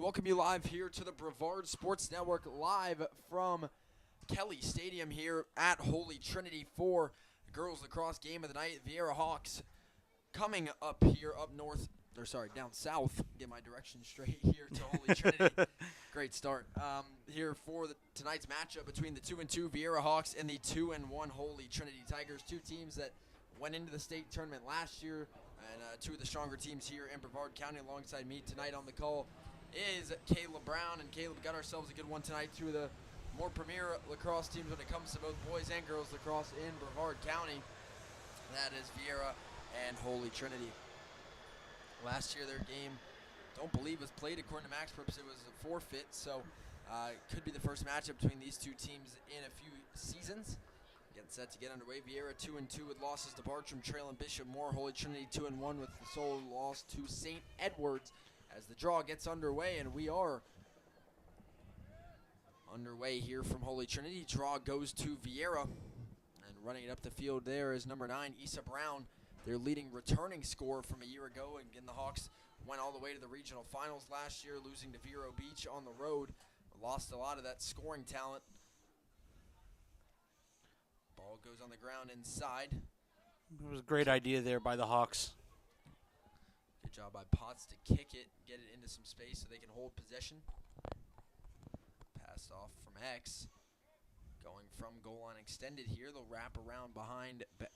Welcome you live here to the Brevard Sports Network, live from Kelly Stadium here at Holy Trinity for the girls lacrosse game of the night. Viera Hawks coming up here down south. Get my directions straight here to Holy Trinity. Great start here for tonight's matchup between the 2-2 Viera Hawks and the 2-1 Holy Trinity Tigers. Two teams that went into the state tournament last year, and two of the stronger teams here in Brevard County. Alongside me tonight on the call is Caleb Brown, and Caleb, got ourselves a good one tonight. Two of the more premier lacrosse teams when it comes to both boys and girls lacrosse in Brevard County. That is Viera and Holy Trinity. Last year their game, don't believe, was played according to Max Purpose. It was a forfeit, so it could be the first matchup between these two teams in a few seasons. Getting set to get underway. Viera 2-2 with losses to Bartram Trail and Bishop Moore. Holy Trinity 2-1 with the sole loss to St. Edwards as the draw gets underway, and we are underway here from Holy Trinity. Draw goes to Viera, and running it up the field there is number 9, Issa Brown, their leading returning scorer from a year ago. And again, the Hawks went all the way to the regional finals last year, losing to Vero Beach on the road. Lost a lot of that scoring talent. Ball goes on the ground inside. It was a great idea there by the Hawks. Good job by Potts to kick it, get it into some space so they can hold possession. Pass off from X. Going from goal line extended here. They'll wrap around behind the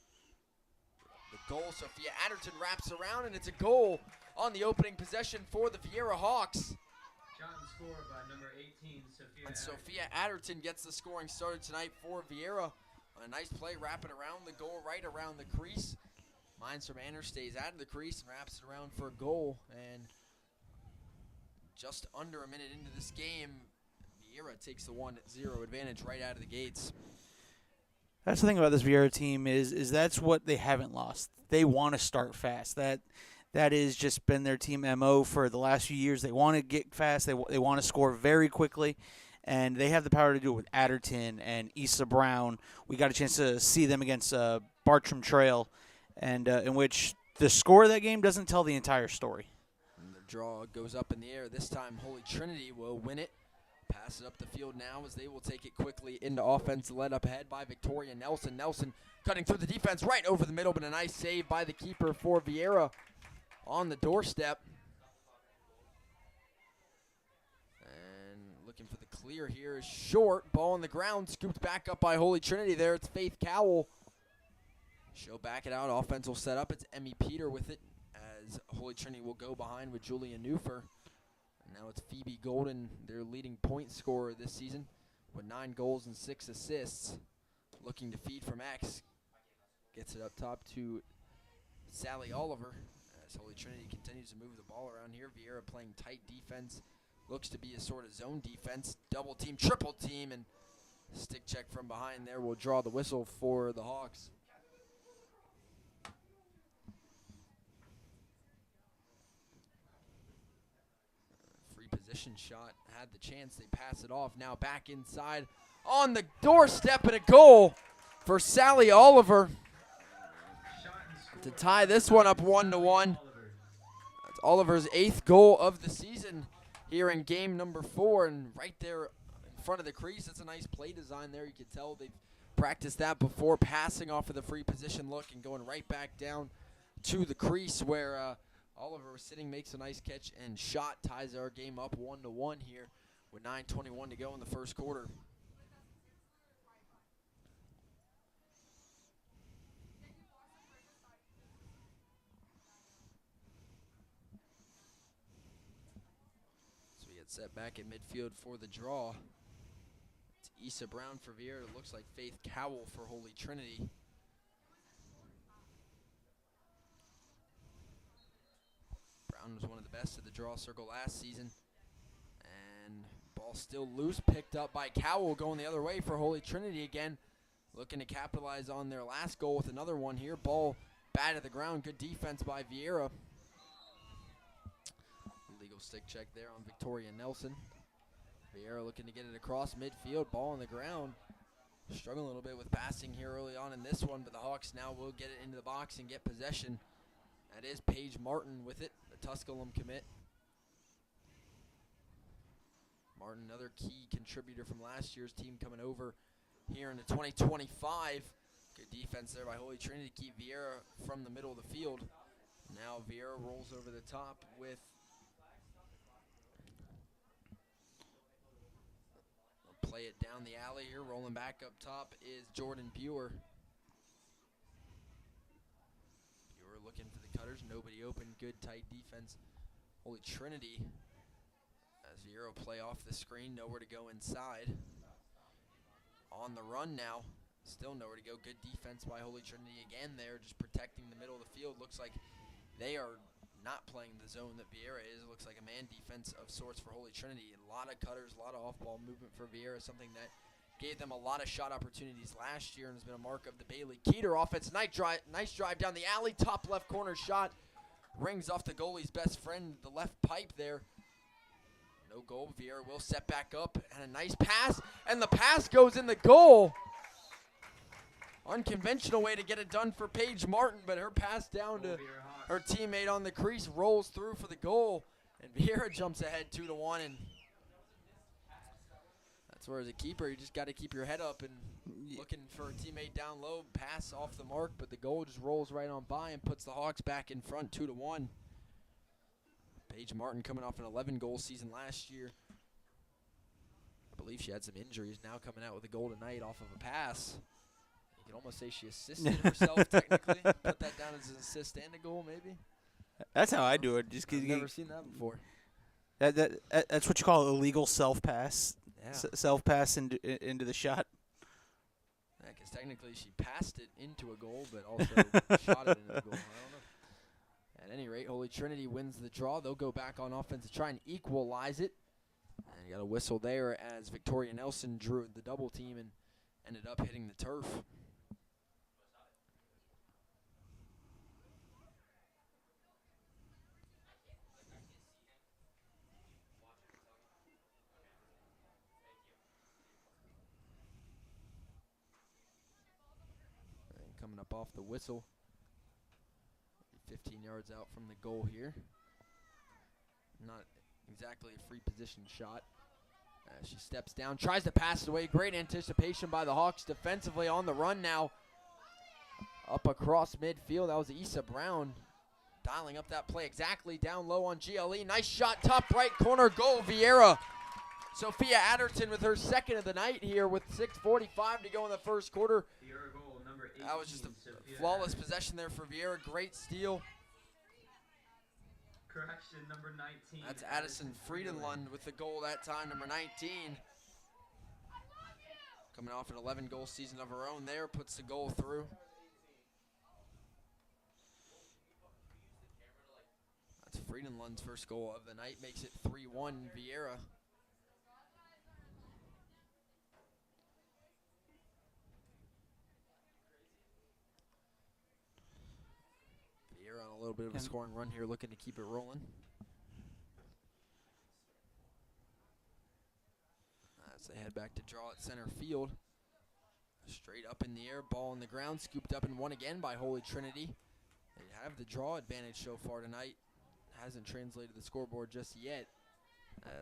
goal. Sophia Adderton wraps around, and it's a goal on the opening possession for the Viera Hawks. Shot and score by number 18, Sophia And Adderton. Sophia Adderton gets the scoring started tonight for Viera. A nice play wrapping around the goal, right around the crease. Mines from Anner stays out of the crease and wraps it around for a goal. And just under a minute into this game, Viera takes the 1-0 advantage right out of the gates. That's the thing about this Viera team is that's what they haven't lost. They want to start fast. That has just been their team MO for the last few years. They want to get fast. They want to score very quickly. And they have the power to do it with Adderton and Issa Brown. We got a chance to see them against Bartram Trail, and in which the score of that game doesn't tell the entire story. And the draw goes up in the air. This time Holy Trinity will win it. Pass it up the field now as they will take it quickly into offense, led up ahead by Victoria Nelson. Nelson cutting through the defense right over the middle, but a nice save by the keeper for Viera on the doorstep. And looking for the clear here is short. Ball on the ground, scooped back up by Holy Trinity there. It's Faith Cowell. She'll back it out. Offense will set up. It's Emmy Peter with it as Holy Trinity will go behind with Julia Newfer. And now it's Phoebe Golden, their leading point scorer this season, with 9 goals and 6 assists. Looking to feed from X. Gets it up top to Sally Oliver as Holy Trinity continues to move the ball around here. Viera playing tight defense. Looks to be a sort of zone defense. Double team, triple team, and stick check from behind there will draw the whistle for the Hawks. Position shot, had the chance, they pass it off, now back inside on the doorstep, and a goal for Sally Oliver to tie this one up 1-1. That's Oliver's 8th goal of the season here in game number 4, and right there in front of the crease. That's a nice play design there. You can tell they've practiced that before, passing off of the free position look and going right back down to the crease where Oliver was sitting, makes a nice catch and shot, ties our game up 1-1 here with 9:21 to go in the first quarter. So we get set back at midfield for the draw. It's Issa Brown for Viera. It looks like Faith Cowell for Holy Trinity. Brown was one of the best at the draw circle last season. And ball still loose, picked up by Cowell, going the other way for Holy Trinity again. Looking to capitalize on their last goal with another one here. Ball bad at the ground, good defense by Viera. Legal stick check there on Victoria Nelson. Viera looking to get it across midfield, ball on the ground. Struggling a little bit with passing here early on in this one, but the Hawks now will get it into the box and get possession. That is Paige Martin with it, the Tusculum commit. Martin, another key contributor from last year's team, coming over here into 2025. Good defense there by Holy Trinity to keep Viera from the middle of the field. Now Viera rolls over the top with play it down the alley here. Rolling back up top is Jordan Buer. Buer looking for the cutters. Nobody open. Good tight defense. Holy Trinity as Viera play off the screen. Nowhere to go inside. On the run now. Still nowhere to go. Good defense by Holy Trinity again there. Just protecting the middle of the field. Looks like they are not playing the zone that Viera is. It looks like a man defense of sorts for Holy Trinity. A lot of cutters, a lot of off-ball movement for Viera, something that gave them a lot of shot opportunities last year and has been a mark of the Bailey Keeter offense. Nice drive down the alley, top left corner shot. Rings off the goalie's best friend, the left pipe there. No goal. Viera will set back up, and a nice pass, and the pass goes in the goal. Unconventional way to get it done for Paige Martin, but her pass down to her teammate on the crease rolls through for the goal, and Viera jumps ahead 2-1. And that's where, as a keeper, you just got to keep your head up and looking for a teammate down low, pass off the mark, but the goal just rolls right on by and puts the Hawks back in front 2-1. Paige Martin coming off an 11-goal season last year. I believe she had some injuries. Now coming out with a goal tonight off of a pass. You could almost say she assisted herself technically. Put that down as an assist and a goal, maybe. That's how I do it. Just 'cause I've never seen that before. That's what you call illegal self pass. Yeah. Self pass into the shot. Yeah, because technically she passed it into a goal, but also shot it into the goal. I don't know. At any rate, Holy Trinity wins the draw. They'll go back on offense to try and equalize it. And you got a whistle there as Victoria Nelson drew the double team and ended up hitting the turf. Coming up off the whistle. 15 yards out from the goal here. Not exactly a free position shot. She steps down, tries to pass it away. Great anticipation by the Hawks defensively on the run now. Up across midfield. That was Issa Brown dialing up that play exactly down low on GLE. Nice shot, top right corner, goal, Viera. Sophia Adderton with her second of the night here with 6:45 to go in the first quarter. Viera goal number 18. That was just a Sophia flawless Adderton. possession there for Viera. Great steal. Correction, number 19. That's Addison Friedenlund with the goal that time, number 19. Coming off an 11-goal season of her own there, puts the goal through. That's Friedenlund's first goal of the night, makes it 3-1 Viera. Viera on a little bit of a scoring run here, looking to keep it rolling. As they head back to draw at center field. Straight up in the air, ball on the ground, scooped up and won again by Holy Trinity. They have the draw advantage so far tonight. Hasn't translated the scoreboard just yet.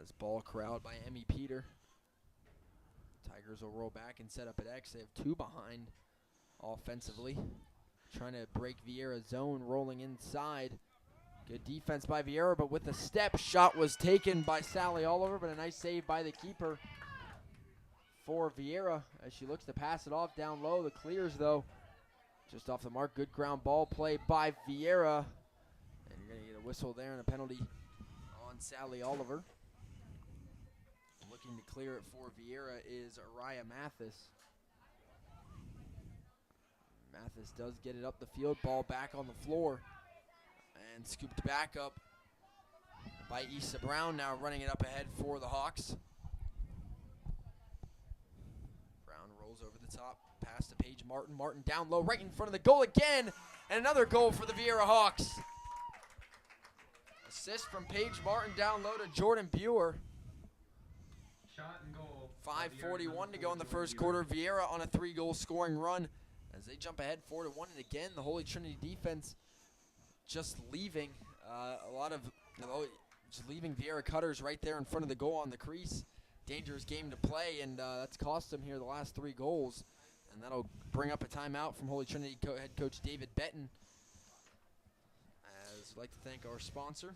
As ball corralled by Emmy Peter. Tigers will roll back and set up at X. They have two behind offensively. Trying to break Viera's zone, rolling inside. Good defense by Viera, but with a step, shot was taken by Sally Oliver, but a nice save by the keeper for Viera as she looks to pass it off down low. The clears, though, just off the mark. Good ground ball play by Viera. And you're going to get a whistle there and a penalty on Sally Oliver. Looking to clear it for Viera is Araya Mathis. Mathis does get it up the field, ball back on the floor, and scooped back up by Issa Brown, now running it up ahead for the Hawks. Brown rolls over the top, pass to Paige Martin. Martin down low, right in front of the goal again, and another goal for the Viera Hawks. Assist from Paige Martin down low to Jordan Buer. Shot and goal. 5:41 to go in the first quarter. Viera on a 3-goal scoring run as they jump ahead 4-1. And again, the Holy Trinity defense just leaving just leaving Viera cutters right there in front of the goal on the crease. dangerous game to play, and that's cost them here the last 3 goals. And that'll bring up a timeout from Holy Trinity head coach David Benton. As I'd like to thank our sponsor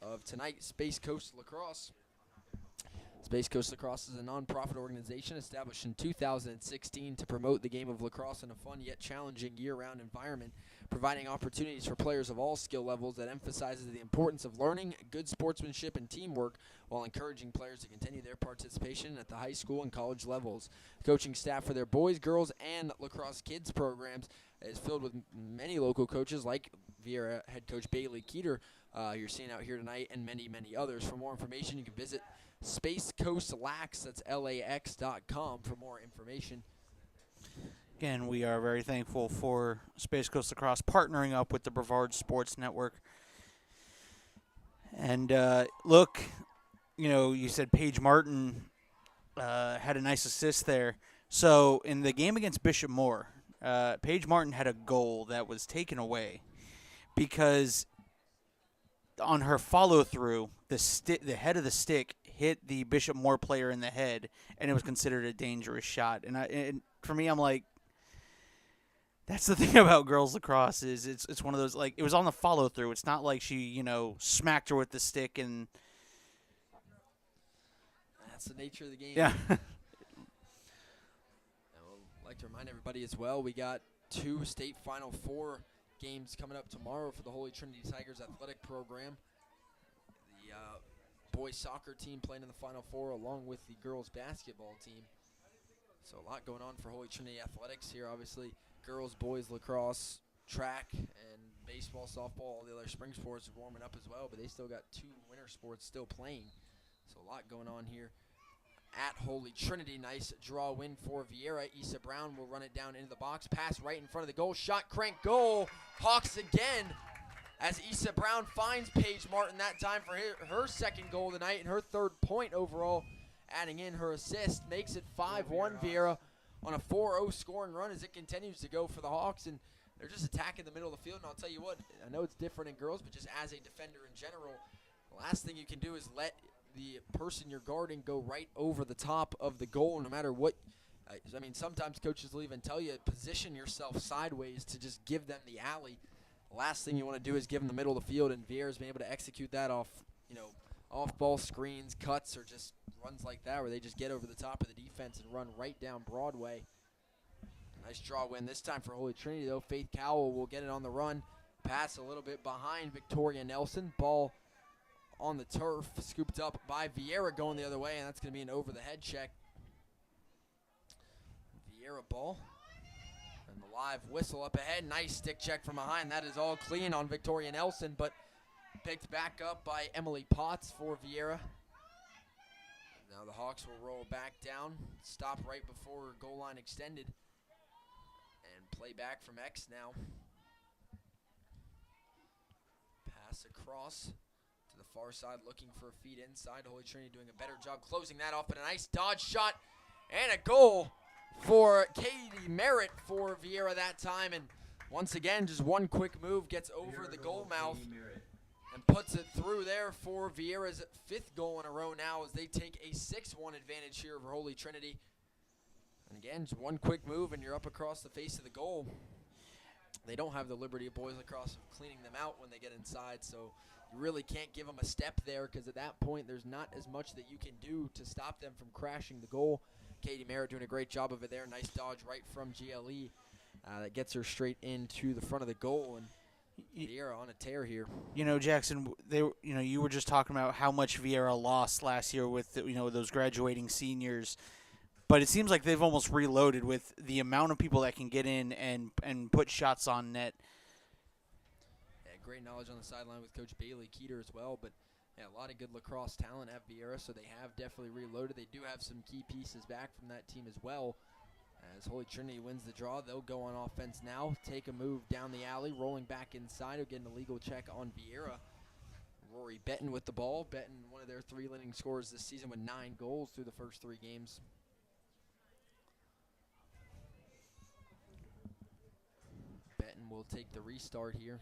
of tonight, Space Coast Lacrosse. Space Coast Lacrosse is a nonprofit organization established in 2016 to promote the game of lacrosse in a fun yet challenging year-round environment, providing opportunities for players of all skill levels that emphasizes the importance of learning, good sportsmanship, and teamwork while encouraging players to continue their participation at the high school and college levels. The coaching staff for their boys, girls, and lacrosse kids programs is filled with many local coaches like Viera head coach Bailey Keeter, you're seeing out here tonight, and many, many others. For more information, you can visit Space Coast Lax, that's LAX.com for more information. Again, we are very thankful for Space Coast Lacrosse partnering up with the Brevard Sports Network. And look, you said Paige Martin had a nice assist there. So in the game against Bishop Moore, Paige Martin had a goal that was taken away because on her follow-through, the head of the stick hit the Bishop Moore player in the head, and it was considered a dangerous shot. And for me, I'm like, that's the thing about girls lacrosse is it's one of those, like, it was on the follow-through. It's not like she, smacked her with the stick and... That's the nature of the game. Yeah. I'd like to remind everybody as well, we got 2 state Final Four games coming up tomorrow for the Holy Trinity Tigers athletic program. The boys soccer team playing in the Final Four along with the girls basketball team. So a lot going on for Holy Trinity athletics here. Obviously, girls, boys, lacrosse, track, and baseball, softball, all the other spring sports are warming up as well, but they still got 2 winter sports still playing. So a lot going on here at Holy Trinity. Nice draw win for Viera. Issa Brown will run it down into the box. Pass right in front of the goal. Shot, crank, goal. Hawks again as Issa Brown finds Paige Martin that time for her second goal of the night and her 3rd point overall. Adding in her assist makes it 5-1 Viera on a 4-0 scoring run as it continues to go for the Hawks. And they're just attacking the middle of the field. And I'll tell you what, I know it's different in girls, but just as a defender in general, the last thing you can do is let the person you're guarding go right over the top of the goal, no matter what. I mean, sometimes coaches will even tell you, position yourself sideways to just give them the alley. The last thing you want to do is give them the middle of the field, and Viera's been able to execute that off, off-ball screens, cuts, or just runs like that where they just get over the top of the defense and run right down Broadway. Nice draw win this time for Holy Trinity, though. Faith Cowell will get it on the run. Pass a little bit behind Victoria Nelson. Ball on the turf, scooped up by Viera going the other way, and that's going to be an over-the-head check. Viera ball. And the live whistle up ahead. Nice stick check from behind. That is all clean on Victoria Nelson, but picked back up by Emily Potts for Viera. Now the Hawks will roll back down, stop right before goal line extended, and play back from X now. Pass across to the far side, looking for a feed inside. Holy Trinity doing a better job closing that off, but a nice dodge shot and a goal for Katie Merritt for Viera that time. And once again, just one quick move gets over the goal mouth and puts it through there for Viera's 5th goal in a row now as they take a 6-1 advantage here over Holy Trinity. And again, just one quick move and you're up across the face of the goal. They don't have the liberty of boys lacrosse of cleaning them out when they get inside, so you really can't give them a step there because at that point there's not as much that you can do to stop them from crashing the goal. Katie Merritt doing a great job of it there. Nice dodge right from GLE that gets her straight into the front of the goal. And Viera on a tear here. Jackson, you were just talking about how much Viera lost last year with those graduating seniors, but it seems like they've almost reloaded with the amount of people that can get in and put shots on net. Yeah, great knowledge on the sideline with Coach Bailey Keeter as well, but yeah, a lot of good lacrosse talent at Viera, so they have definitely reloaded. They do have some key pieces back from that team as well. As Holy Trinity wins the draw, they'll go on offense now, take a move down the alley, rolling back inside. They'll get an illegal check on Viera. Rory Benton with the ball. Benton, one of their 3 leading scorers this season with 9 goals through the first 3 games. Benton will take the restart here.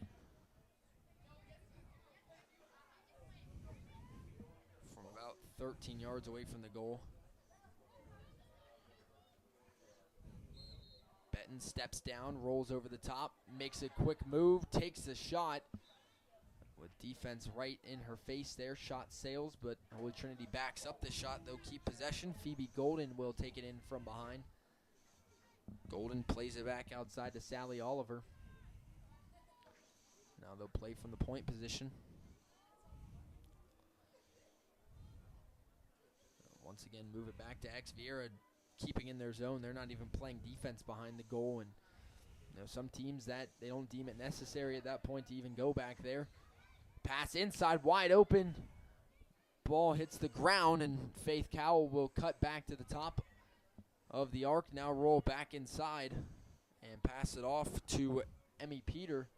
From about 13 yards away from the goal. Golden steps down, rolls over the top, makes a quick move, takes the shot. With defense right in her face there, shot sails, but Holy Trinity backs up the shot. They'll keep possession. Phoebe Golden will take it in from behind. Golden plays it back outside to Sally Oliver. Now they'll play from the point position. Once again, move it back to Viera, keeping in their zone. They're not even playing defense behind the goal, and some teams that they don't deem it necessary at that point to even go back there. Pass inside, wide open. Ball hits the ground, and Faith Cowell will cut back to the top of the arc. Now roll back inside and pass it off to Emmy Peter.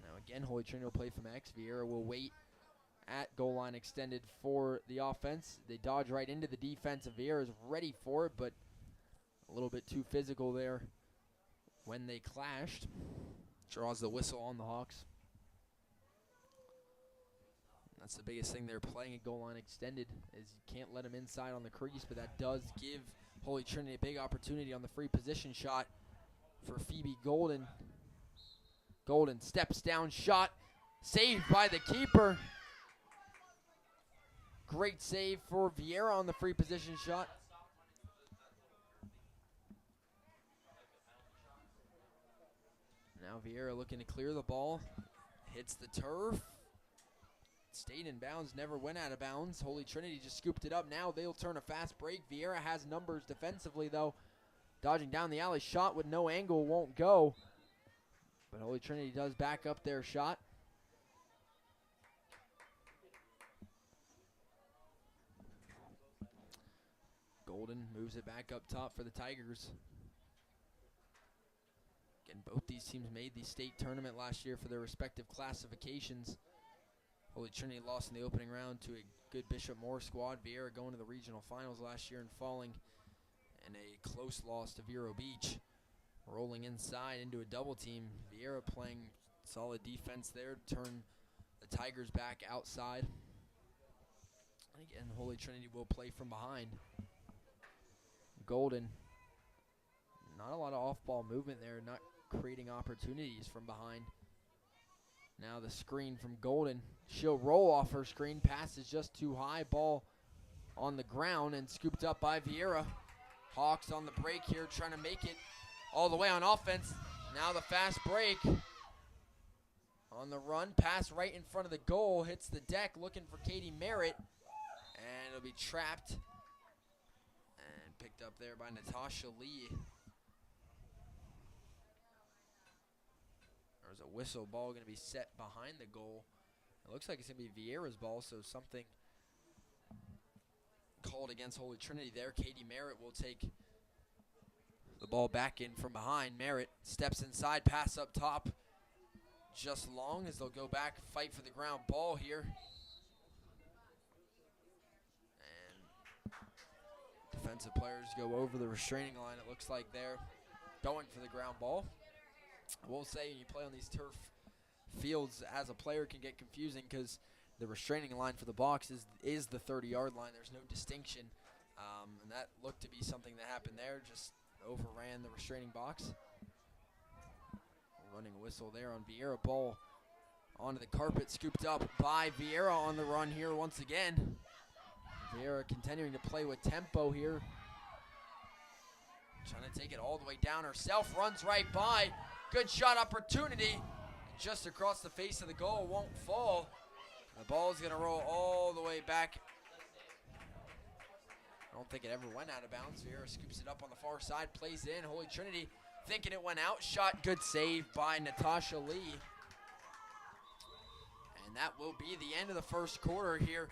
Now again, Holy Trinity will play from X. Viera will wait at goal line extended for the offense. They dodge right into the defense. Viera is ready for it, but a little bit too physical there when they clashed. Draws the whistle on the Hawks. That's the biggest thing they're playing at goal line extended, is you can't let them inside on the crease, but that does give Holy Trinity a big opportunity on the free position shot for Phoebe Golden. Golden steps down, shot, saved by the keeper. Great save for Viera on the free position shot. Now Viera looking to clear the ball. Hits the turf. Stayed in bounds, never went out of bounds. Holy Trinity just scooped it up. Now they'll turn a fast break. Viera has numbers defensively, though. Dodging down the alley. Shot with no angle won't go. But Holy Trinity does back up their shot. Golden moves it back up top for the Tigers. Again, both these teams made the state tournament last year for their respective classifications. Holy Trinity lost in the opening round to a good Bishop Moore squad. Viera going to the regional finals last year and falling in a close loss to Vero Beach. Rolling inside into a double team. Viera playing solid defense there to turn the Tigers back outside. And again, Holy Trinity will play from behind. Golden, not a lot of off-ball movement there, not creating opportunities from behind. Now the screen from Golden. She'll roll off her screen. Pass is just too high. Ball on the ground and scooped up by Viera. Hawks on the break here, trying to make it all the way on offense. Now the fast break. On the run, pass right in front of the goal. Hits the deck, looking for Katie Merritt. And it'll be trapped. And picked up there by Natasha Lee. There's a whistle. Ball going to be set behind the goal. It looks like it's going to be Viera's ball, so something called against Holy Trinity there. Katie Merritt will take the ball back in from behind. Merritt steps inside, pass up top. Just long as they'll go back, fight for the ground ball here. And defensive players go over the restraining line. It looks like they're going for the ground ball. I will say, when you play on these turf fields, as a player, can get confusing because the restraining line for the box is the 30-yard line. There's no distinction, and that looked to be something that happened there. Just overran the restraining box. Running whistle there on Viera. Ball onto the carpet, scooped up by Viera on the run here once again. Viera continuing to play with tempo here. Trying to take it all the way down herself. Runs right by. Good shot opportunity. Just across the face of the goal. Won't fall. The ball is going to roll all the way back. I don't think it ever went out of bounds. Viera scoops it up on the far side. Plays it in. Holy Trinity thinking it went out. Shot. Good save by Natasha Lee. And that will be the end of the first quarter here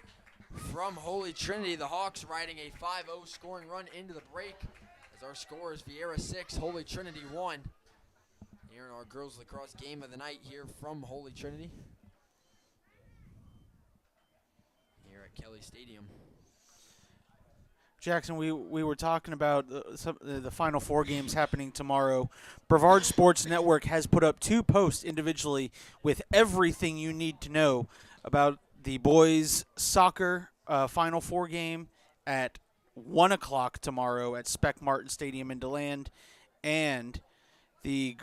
from Holy Trinity. The Hawks riding a 5-0 scoring run into the break. As our score is Viera 6, Holy Trinity 1. Here in our girls lacrosse game of the night here from Holy Trinity. Here at Kelly Stadium. Jackson, we were talking about the Final Four games happening tomorrow. Brevard Sports Network has put up 2 posts individually with everything you need to know about the boys' soccer Final Four game at 1 o'clock tomorrow at Spec Martin Stadium in DeLand, and the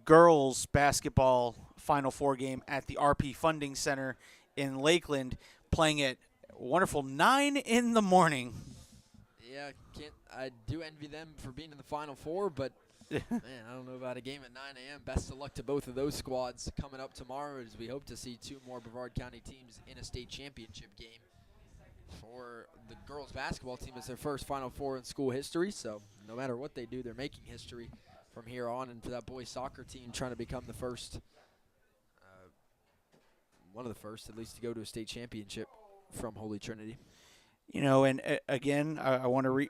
girls basketball Final Four game at the RP Funding Center in Lakeland, playing at wonderful 9 in the morning. Yeah, I do envy them for being in the Final Four, but man, I don't know about a game at 9 a.m. Best of luck to both of those squads coming up tomorrow, as we hope to see 2 more Brevard County teams in a state championship game. For the girls basketball team, it's their first Final Four in school history, so no matter what they do, they're making history from here on. And for that boys soccer team, trying to become the first, one of the first at least, to go to a state championship from Holy Trinity. You know, and again,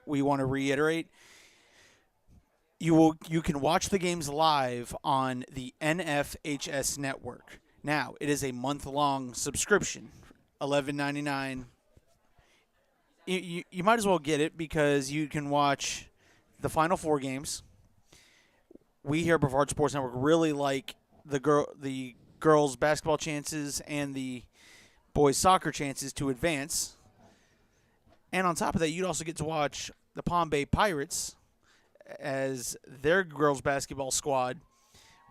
we want to reiterate, you can watch the games live on the NFHS network. Now, it is a month-long subscription, $11.99. You might as well get it because you can watch the Final Four games. We here at Brevard Sports Network really like the girls' basketball chances and the boys' soccer chances to advance. And on top of that, you'd also get to watch the Palm Bay Pirates, as their girls' basketball squad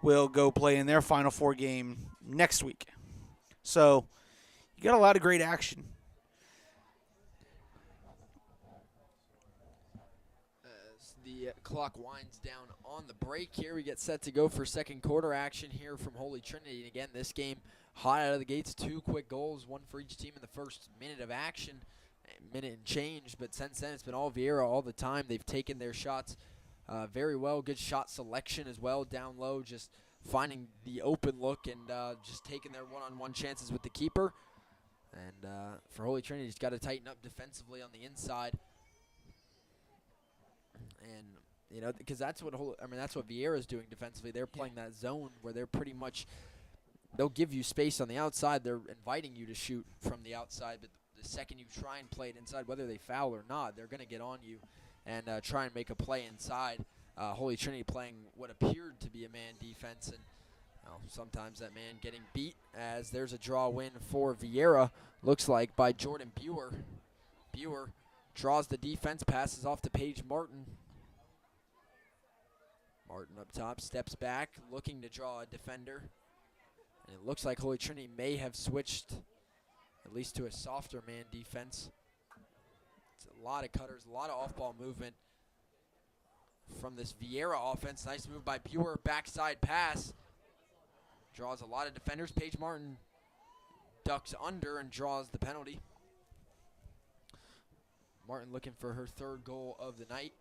will go play in their Final Four game next week. So you got a lot of great action. As the clock winds down on the break here, we get set to go for second quarter action here from Holy Trinity. And again, this game hot out of the gates, 2 quick goals, 1 for each team in the first minute of action. Minute and change, but since then it's been all Viera all the time. They've taken their shots very well. Good shot selection as well down low, just finding the open look and just taking their one-on-one chances with the keeper. And for Holy Trinity, just got to tighten up defensively on the inside. And you know, because that's what that's what Viera is doing defensively. They're playing that zone where they're pretty much, they'll give you space on the outside. They're inviting you to shoot from the outside, but the second you try and play it inside, whether they foul or not, they're going to get on you and try and make a play inside. Holy Trinity playing what appeared to be a man defense, and sometimes that man getting beat, as there's a draw win for Viera, looks like, by Jordan Buer. Buer draws the defense, passes off to Paige Martin. Martin up top, steps back, looking to draw a defender. And it looks like Holy Trinity may have switched at least to a softer man defense. It's a lot of cutters, a lot of off-ball movement from this Viera offense. Nice move by Buer, backside pass. Draws a lot of defenders. Paige Martin ducks under and draws the penalty. Martin looking for her 3rd goal of the night.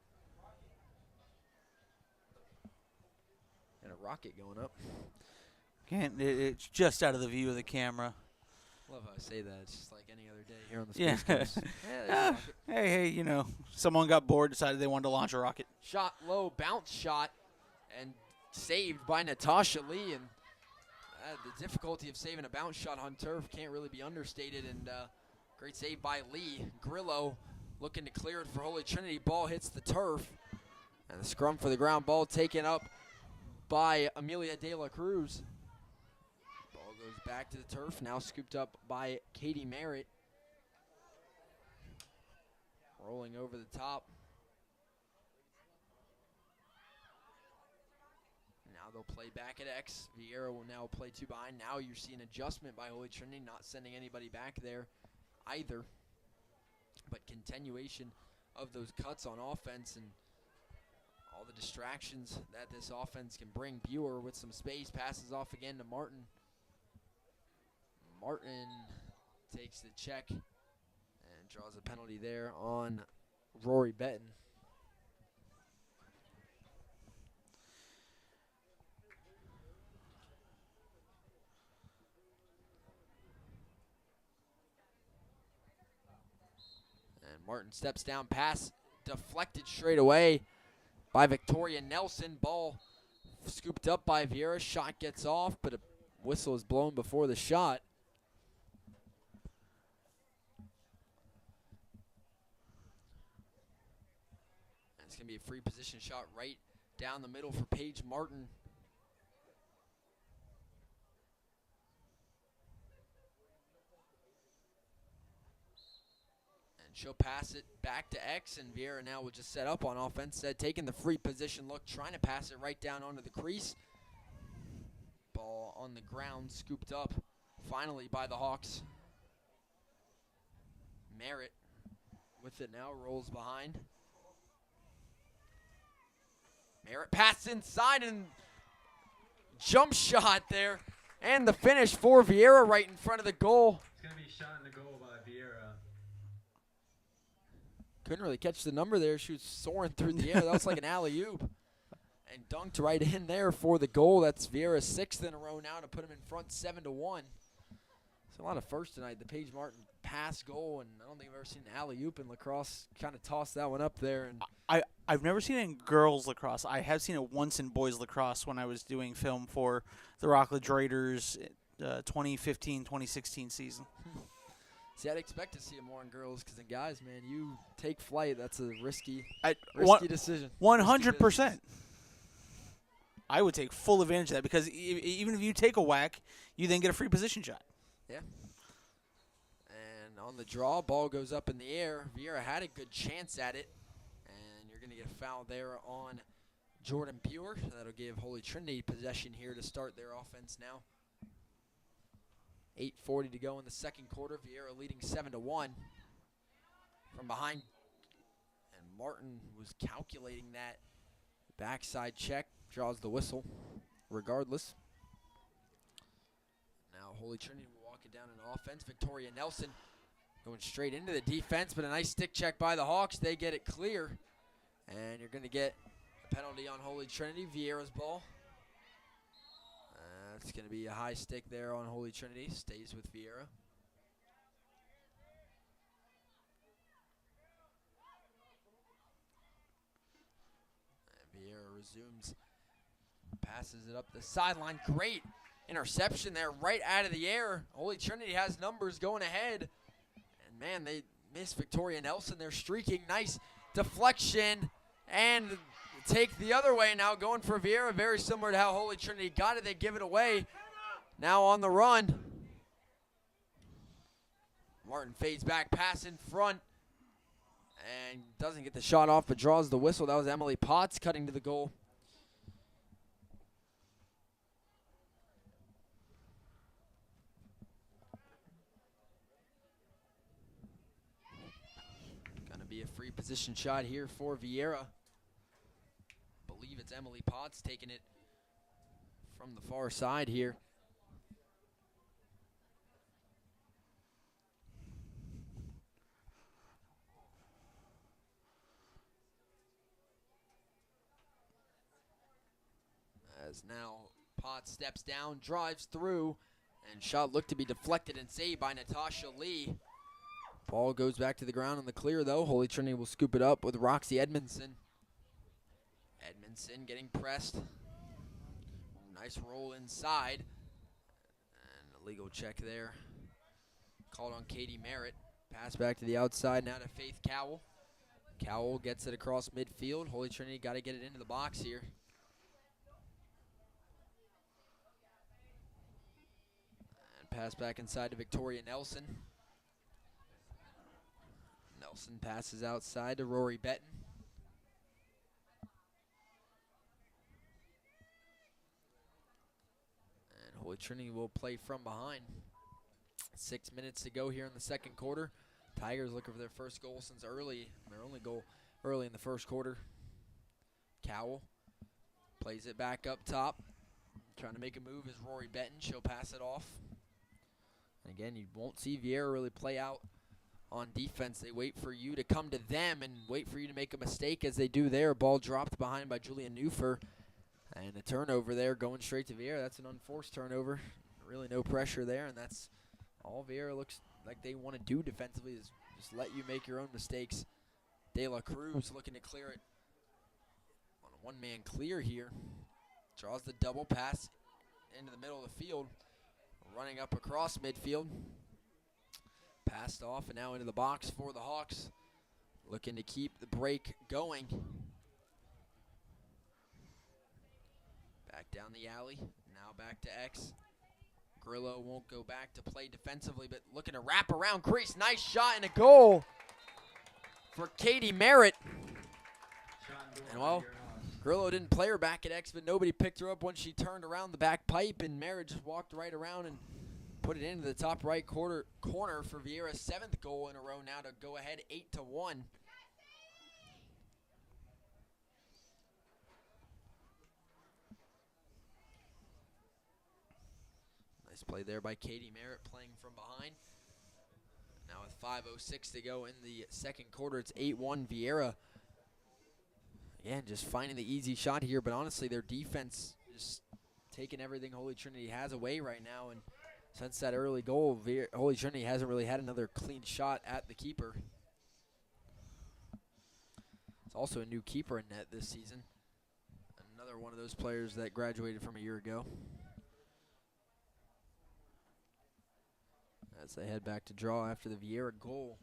And a rocket going up. It's just out of the view of the camera. Love how I say that. It's just like any other day here on the Space Coast. Hey, you know, someone got bored, decided they wanted to launch a rocket. Shot low, bounce shot, and saved by Natasha Lee. And the difficulty of saving a bounce shot on turf can't really be understated. And great save by Lee. Grillo looking to clear it for Holy Trinity. Ball hits the turf. And the scrum for the ground ball taken up by Amelia De La Cruz. Goes back to the turf, now scooped up by Katie Merritt. Rolling over the top. Now they'll play back at X. Viera will now play 2 behind. Now you see an adjustment by Holy Trinity, not sending anybody back there either. But continuation of those cuts on offense and all the distractions that this offense can bring. Buer with some space, passes off again to Martin. Martin takes the check and draws a penalty there on Rory Betton. And Martin steps down, pass deflected straight away by Victoria Nelson. Ball scooped up by Viera. Shot gets off, but a whistle is blown before the shot. And it's going to be a free position shot right down the middle for Paige Martin. And she'll pass it back to X, and Viera now will just set up on offense, taking the free position look, trying to pass it right down onto the crease. Ball on the ground, scooped up finally by the Hawks. Merritt with it now, rolls behind. Merritt pass inside and jump shot there. And the finish for Viera right in front of the goal. It's going to be shot in the goal by Viera. Couldn't really catch the number there. She was soaring through the air. That was like an alley-oop. And dunked right in there for the goal. That's Viera's 6th in a row now to put him in front 7-1. It's a lot of firsts tonight. The Paige Martin pass goal, and I don't think I've ever seen an alley-oop in lacrosse. Kind of tossed that one up there. And I've never seen it in girls lacrosse. I have seen it once in boys lacrosse when I was doing film for the Rockledge Raiders 2015-2016 season. See, I'd expect to see it more in girls because in guys, man, you take flight. That's a risky decision. 100%. I would take full advantage of that because even if you take a whack, you then get a free position shot. Yeah. And on the draw, ball goes up in the air. Viera had a good chance at it. And you're going to get a foul there on Jordan Pure. That'll give Holy Trinity possession here to start their offense now. 8:40 to go in the second quarter. Viera leading 7-1 from behind. And Martin was calculating that backside check. Draws the whistle regardless. Now Holy Trinity will walk it down in offense. Victoria Nelson going straight into the defense, but a nice stick check by the Hawks. They get it clear. And you're going to get a penalty on Holy Trinity. Viera's ball. It's going to be a high stick there on Holy Trinity. Stays with Viera. And Viera resumes. Passes it up the sideline. Great interception there right out of the air. Holy Trinity has numbers going ahead. And, man, they miss Victoria Nelson. They're streaking. Nice deflection. And take the other way now, going for Viera, very similar to how Holy Trinity got it. They give it away. Now on the run. Martin fades back, pass in front. And doesn't get the shot off, but draws the whistle. That was Emily Potts cutting to the goal. Gonna be a free position shot here for Viera. Believe it's Emily Potts taking it from the far side here. As now Potts steps down, drives through, and shot looked to be deflected and saved by Natasha Lee. Ball goes back to the ground on the clear though. Holy Trinity will scoop it up with Roxy Edmondson. Edmondson getting pressed. Nice roll inside. And a legal check there. Called on Katie Merritt. Pass back to the outside now to Faith Cowell. Cowell gets it across midfield. Holy Trinity got to get it into the box here. And pass back inside to Victoria Nelson. Nelson passes outside to Rory Betton. Holy Trinity will play from behind. 6 minutes to go here in the second quarter. Tigers looking for their first goal since their only goal early in the first quarter. Cowell plays it back up top. Trying to make a move is Rory Betton. She'll pass it off. And again, you won't see Viera really play out on defense. They wait for you to come to them and wait for you to make a mistake as they do there. Ball dropped behind by Julia Newfer. And a turnover there going straight to Viera. That's an unforced turnover. Really no pressure there, and that's all Viera looks like they want to do defensively is just let you make your own mistakes. De La Cruz looking to clear it on a one-man clear here. Draws the double pass into the middle of the field. Running up across midfield. Passed off and now into the box for the Hawks. Looking to keep the break going. Back down the alley, now back to X. Grillo won't go back to play defensively, but looking to wrap around crease. Nice shot and a goal for Katie Merritt. Shot and goal And by well, Viera Hawks. Grillo didn't play her back at X, but nobody picked her up once she turned around the back pipe, and Merritt just walked right around and put it into the top right corner for Viera's 7th goal in a row now to go ahead 8-1. Nice play there by Katie Merritt playing from behind. Now with 5:06 to go in the second quarter, it's 8-1 Viera. Again, just finding the easy shot here, but honestly, their defense just taking everything Holy Trinity has away right now. And since that early goal, Holy Trinity hasn't really had another clean shot at the keeper. It's also a new keeper in net this season. Another one of those players that graduated from a year ago. As they head back to draw after the Viera goal,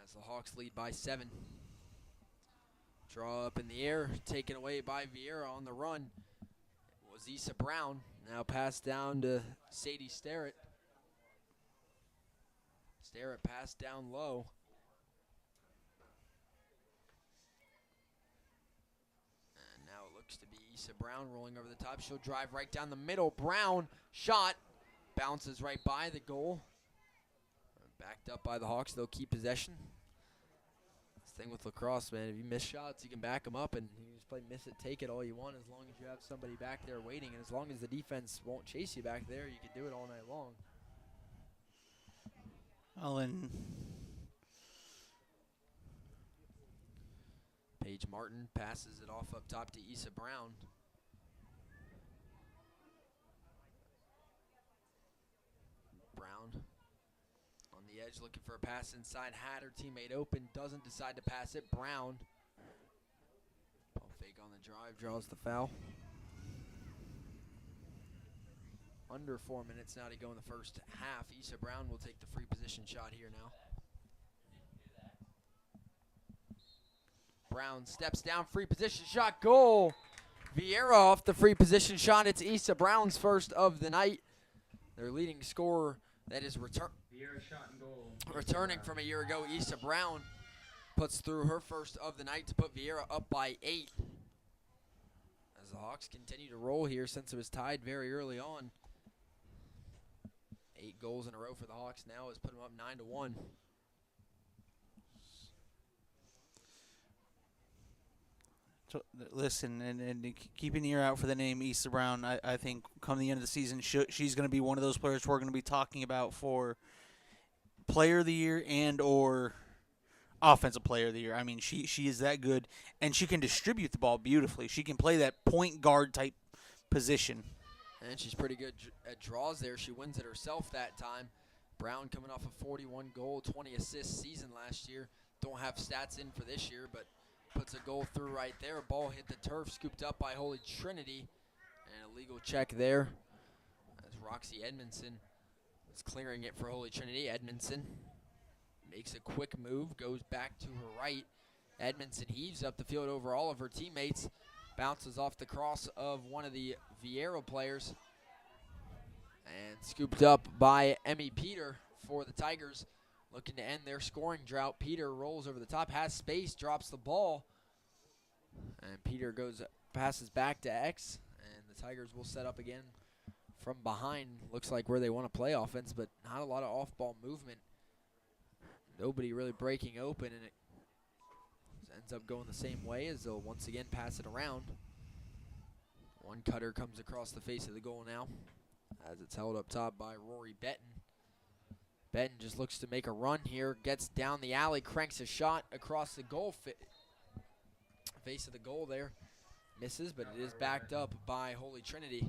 as the Hawks lead by 7. Draw up in the air, taken away by Viera on the run. It was Issa Brown. Now passed down to Sadie Starrett. Starrett passed down low. And now it looks to be Issa Brown rolling over the top. She'll drive right down the middle. Brown shot. Bounces right by the goal. Backed up by the Hawks. They'll keep possession. This thing with lacrosse, man, if you miss shots, you can back them up, and you can just play miss it, take it all you want as long as you have somebody back there waiting. And as long as the defense won't chase you back there, you can do it all night long. Ellen. Paige Martin passes it off up top to Issa Brown. Brown on the edge looking for a pass inside. Had her teammate open. Doesn't decide to pass it. Brown. Ball fake on the drive. Draws the foul. Under 4 minutes now to go in the first half. Issa Brown will take the free position shot here now. Brown steps down. Free position shot. Goal. Viera off the free position shot. It's Issa Brown's first of the night. Their leading scorer that is Viera shot and goal. returning from a year ago. Issa Brown puts through her first of the night to put Viera up by 8. As the Hawks continue to roll here since it was tied very early on. 8 goals in a row for the Hawks now has put them up 9-1. So, listen, and keep an ear out for the name Issa Brown. I think come the end of the season, she's going to be one of those players we're going to be talking about for Player of the Year and or Offensive Player of the Year. I mean, she is that good, and she can distribute the ball beautifully. She can play that point guard type position. And she's pretty good at draws there. She wins it herself that time. Brown coming off a 41-goal, 20-assist season last year. Don't have stats in for this year, but puts a goal through right there. Ball hit the turf, scooped up by Holy Trinity. And a legal check there as Roxy Edmondson is clearing it for Holy Trinity. Edmondson makes a quick move, goes back to her right. Edmondson heaves up the field over all of her teammates. Bounces off the cross of one of the Viera players. And scooped up by Emmy Peter for the Tigers. Looking to end their scoring drought. Peter rolls over the top, has space, drops the ball. And Peter passes back to X. And the Tigers will set up again from behind. Looks like where they want to play offense, but not a lot of off-ball movement. Nobody really breaking open, and it ends up going the same way as they'll once again pass it around. One cutter comes across the face of the goal now as it's held up top by Rory Benton. Benton just looks to make a run here, gets down the alley, cranks a shot across the goal face of the goal there. Misses, but it is backed up by Holy Trinity.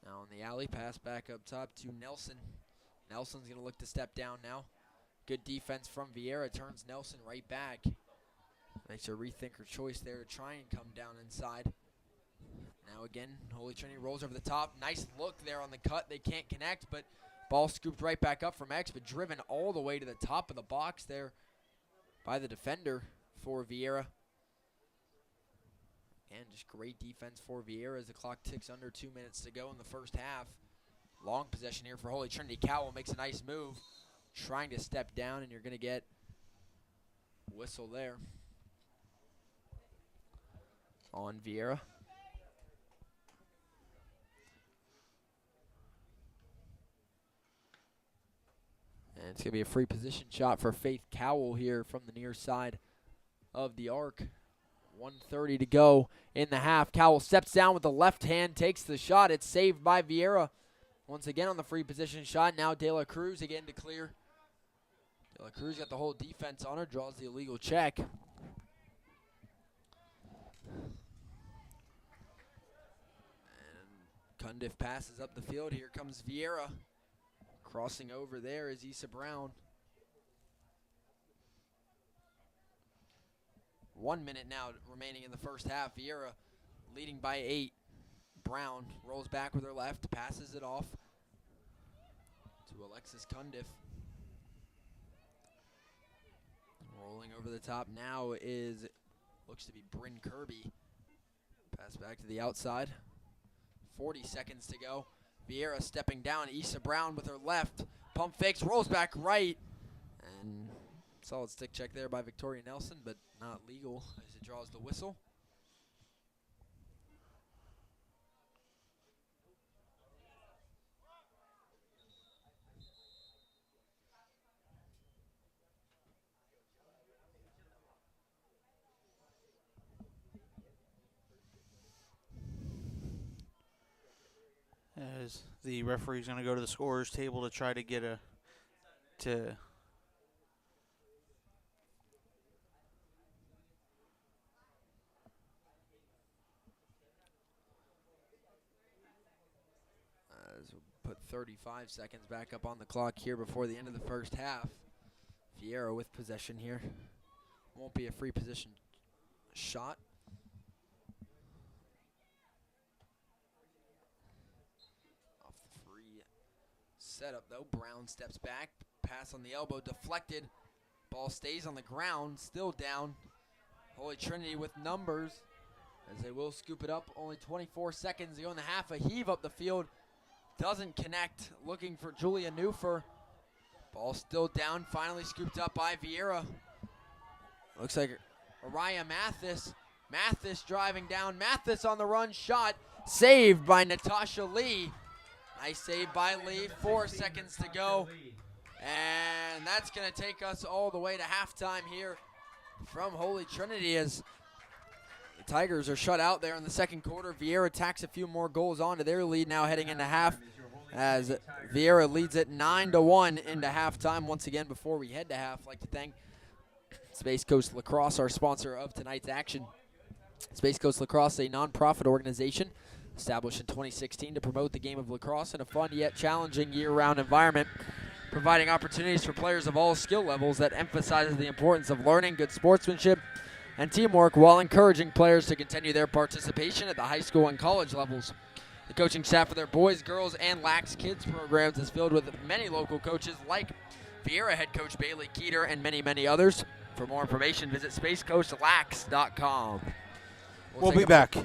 Now on the alley, pass back up top to Nelson. Nelson's going to look to step down now. Good defense from Viera, turns Nelson right back. Makes her rethink her choice there to try and come down inside. Now again, Holy Trinity rolls over the top. Nice look there on the cut. They can't connect, but ball scooped right back up from X, but driven all the way to the top of the box there by the defender for Viera. And just great defense for Viera as the clock ticks under 2 minutes to go in the first half. Long possession here for Holy Trinity. Cowell makes a nice move, trying to step down, and you're going to get whistle there on Viera. And it's going to be a free position shot for Faith Cowell here from the near side of the arc. 1:30 to go in the half. Cowell steps down with the left hand, takes the shot. It's saved by Viera. Once again on the free position shot. Now De La Cruz again to clear. De La Cruz got the whole defense on her, draws the illegal check. And Cundiff passes up the field. Here comes Viera. Crossing over there is Issa Brown. 1 minute now remaining in the first half. Viera leading by 8. Brown rolls back with her left, passes it off to Alexis Cundiff. Rolling over the top now looks to be Bryn Kirby. Pass back to the outside. 40 seconds to go. Viera stepping down. Issa Brown with her left. Pump fakes, rolls back right. And solid stick check there by Victoria Nelson, but not legal as it draws the whistle. As the referee's going to go to the scorer's table to try to get As we'll put 35 seconds back up on the clock here before the end of the first half. Viera with possession here. Won't be a free position shot. Off the free setup though. Brown steps back. Pass on the elbow deflected. Ball stays on the ground. Still down. Holy Trinity with numbers as they will scoop it up. Only 24 seconds to go in the half. A heave up the field. Doesn't connect. Looking for Julia Newfer. Ball still down. Finally scooped up by Viera. Looks like Araya Mathis. Mathis driving down. Mathis on the run. Shot. Saved by Natasha Lee. Nice save by Lee. 4 seconds to go. And that's going to take us all the way to halftime here from Holy Trinity as the Tigers are shut out there in the second quarter. Viera tacks a few more goals onto their lead now heading into half as Viera leads it 9-1 into halftime. Once again, before we head to half, I'd like to thank Space Coast Lacrosse, our sponsor of tonight's action. Space Coast Lacrosse is a non-profit organization established in 2016 to promote the game of lacrosse in a fun yet challenging year-round environment, providing opportunities for players of all skill levels that emphasizes the importance of learning, good sportsmanship, and teamwork while encouraging players to continue their participation at the high school and college levels. The coaching staff for their boys, girls, and Lax Kids programs is filled with many local coaches like Viera head coach Bailey Keeter and many, many others. For more information, visit spacecoastlax.com. We'll be back.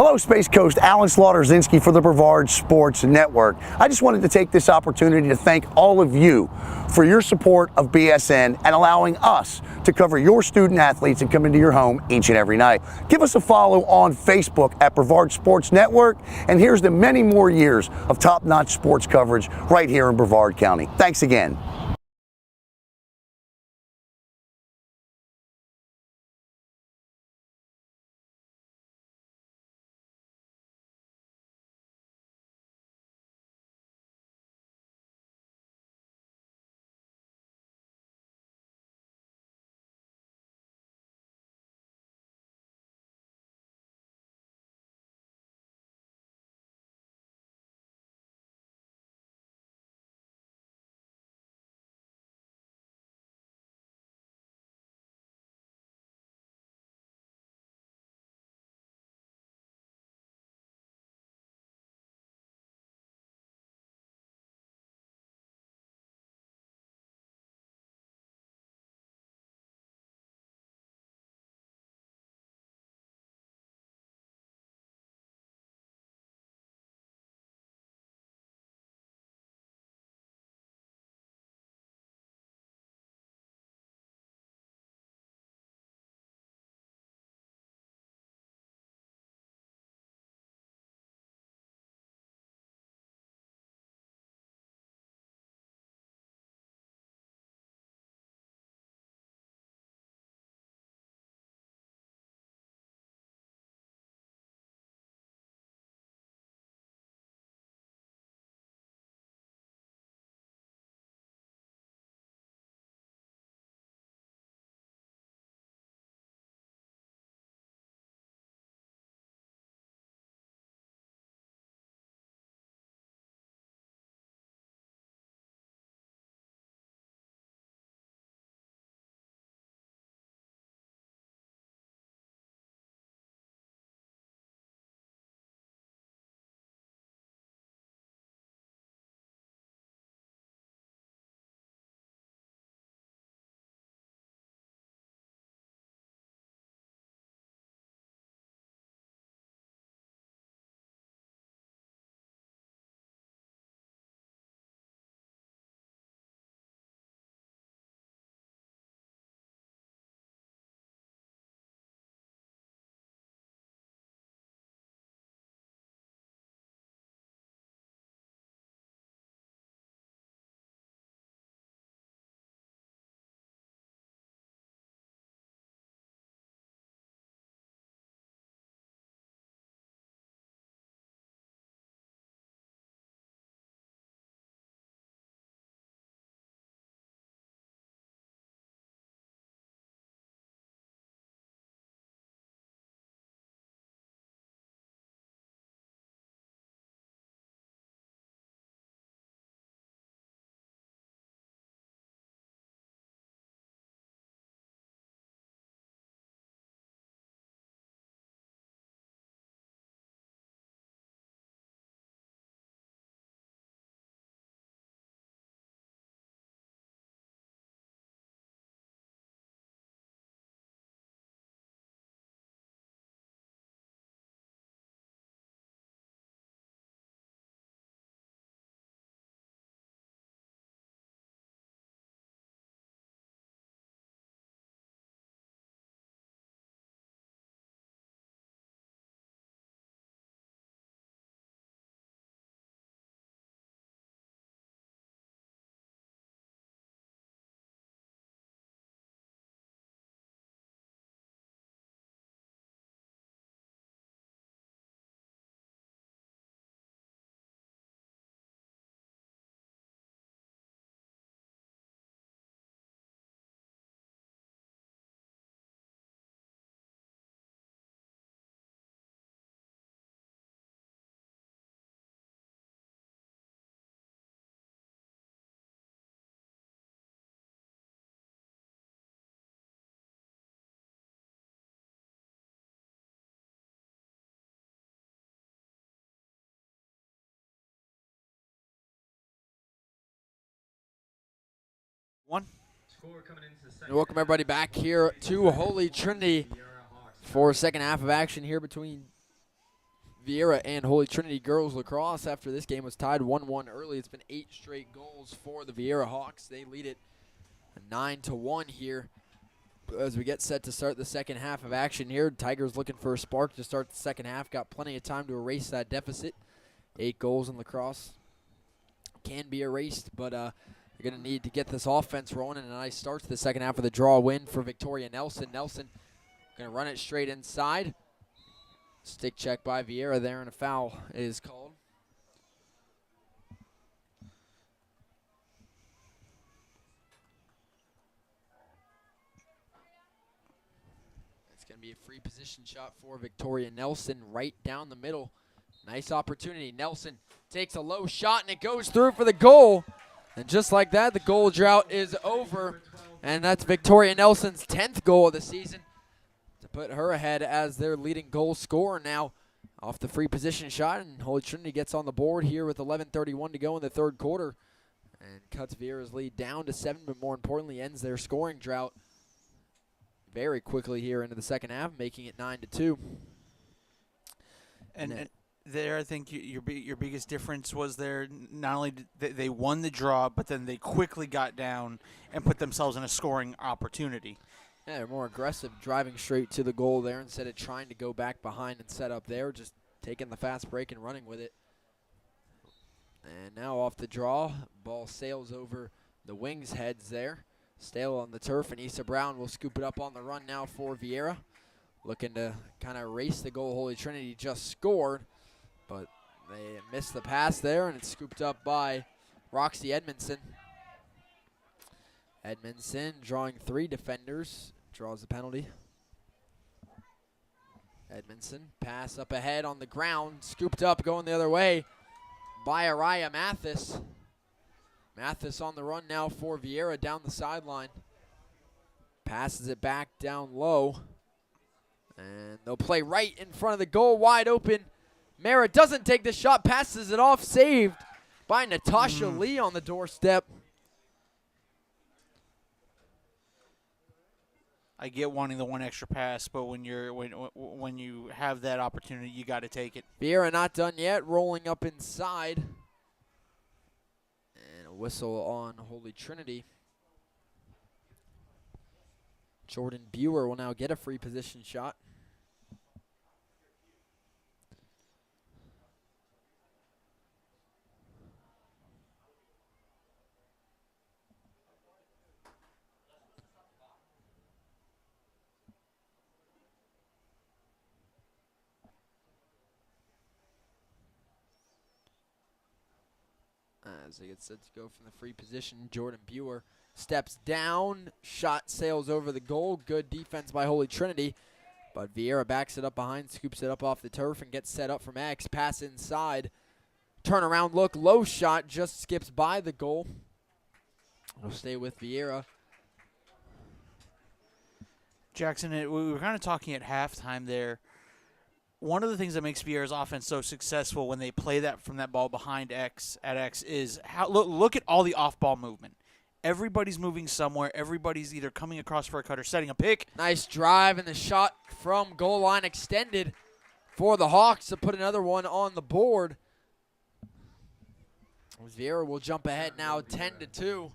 Hello, Space Coast. Alan Slaughter-Zinski for the Brevard Sports Network. I just wanted to take this opportunity to thank all of you for your support of BSN and allowing us to cover your student athletes and come into your home each and every night. Give us a follow on Facebook at Brevard Sports Network, and here's to many more years of top-notch sports coverage right here in Brevard County. Thanks again. One. Score coming into the second And welcome everybody back here to Holy Trinity Viera Hawks. for second half of action here between Viera and Holy Trinity girls lacrosse after this game was tied 1-1 early. It's been 8 straight goals for the Viera Hawks. They lead it 9-1 here as we get set to start the second half of action here. Tigers looking for a spark to start the second half. Got plenty of time to erase that deficit. 8 goals in lacrosse can be erased, but you're going to need to get this offense rolling, and a nice start to the second half of the draw win for Victoria Nelson. Nelson going to run it straight inside. Stick check by Viera there, and a foul is called. It's going to be a free position shot for Victoria Nelson right down the middle. Nice opportunity. Nelson takes a low shot, and it goes through for the goal. And just like that, the goal drought is over. And that's Victoria Nelson's 10th goal of the season to put her ahead as their leading goal scorer now off the free position shot. And Holy Trinity gets on the board here with 11:31 to go in the third quarter and cuts Viera's lead down to 7, but more importantly ends their scoring drought very quickly here into the second half, making it 9-2. And there, I think your biggest difference was there. Not only did they won the draw, but then they quickly got down and put themselves in a scoring opportunity. Yeah, they're more aggressive, driving straight to the goal there instead of trying to go back behind and set up there, just taking the fast break and running with it. And now off the draw, ball sails over the wings' heads there. Stale on the turf, and Issa Brown will scoop it up on the run now for Viera. Looking to kind of erase the goal Holy Trinity just scored, but they missed the pass there, and it's scooped up by Roxy Edmondson. Edmondson drawing 3 defenders, draws the penalty. Edmondson, pass up ahead on the ground, scooped up, going the other way by Araya Mathis. Mathis on the run now for Viera down the sideline. Passes it back down low. And they'll play right in front of the goal, wide open. Mara doesn't take the shot, passes it off, saved by Natasha Lee on the doorstep. I get wanting the one extra pass, but when you have that opportunity, you got to take it. Viera not done yet, rolling up inside. And a whistle on Holy Trinity. Jordan Buer will now get a free position shot. As he gets set to go from the free position, Jordan Buer steps down, shot sails over the goal. Good defense by Holy Trinity, but Viera backs it up behind, scoops it up off the turf, and gets set up from X. Pass inside, turnaround look, low shot, just skips by the goal. It'll stay with Viera. Jackson, we were kind of talking at halftime there. One of the things that makes Viera's offense so successful when they play that from that ball behind X is how look at all the off-ball movement. Everybody's moving somewhere. Everybody's either coming across for a cut or setting a pick. Nice drive, and the shot from goal line extended for the Hawks to put another one on the board. Viera will jump ahead now 10-2.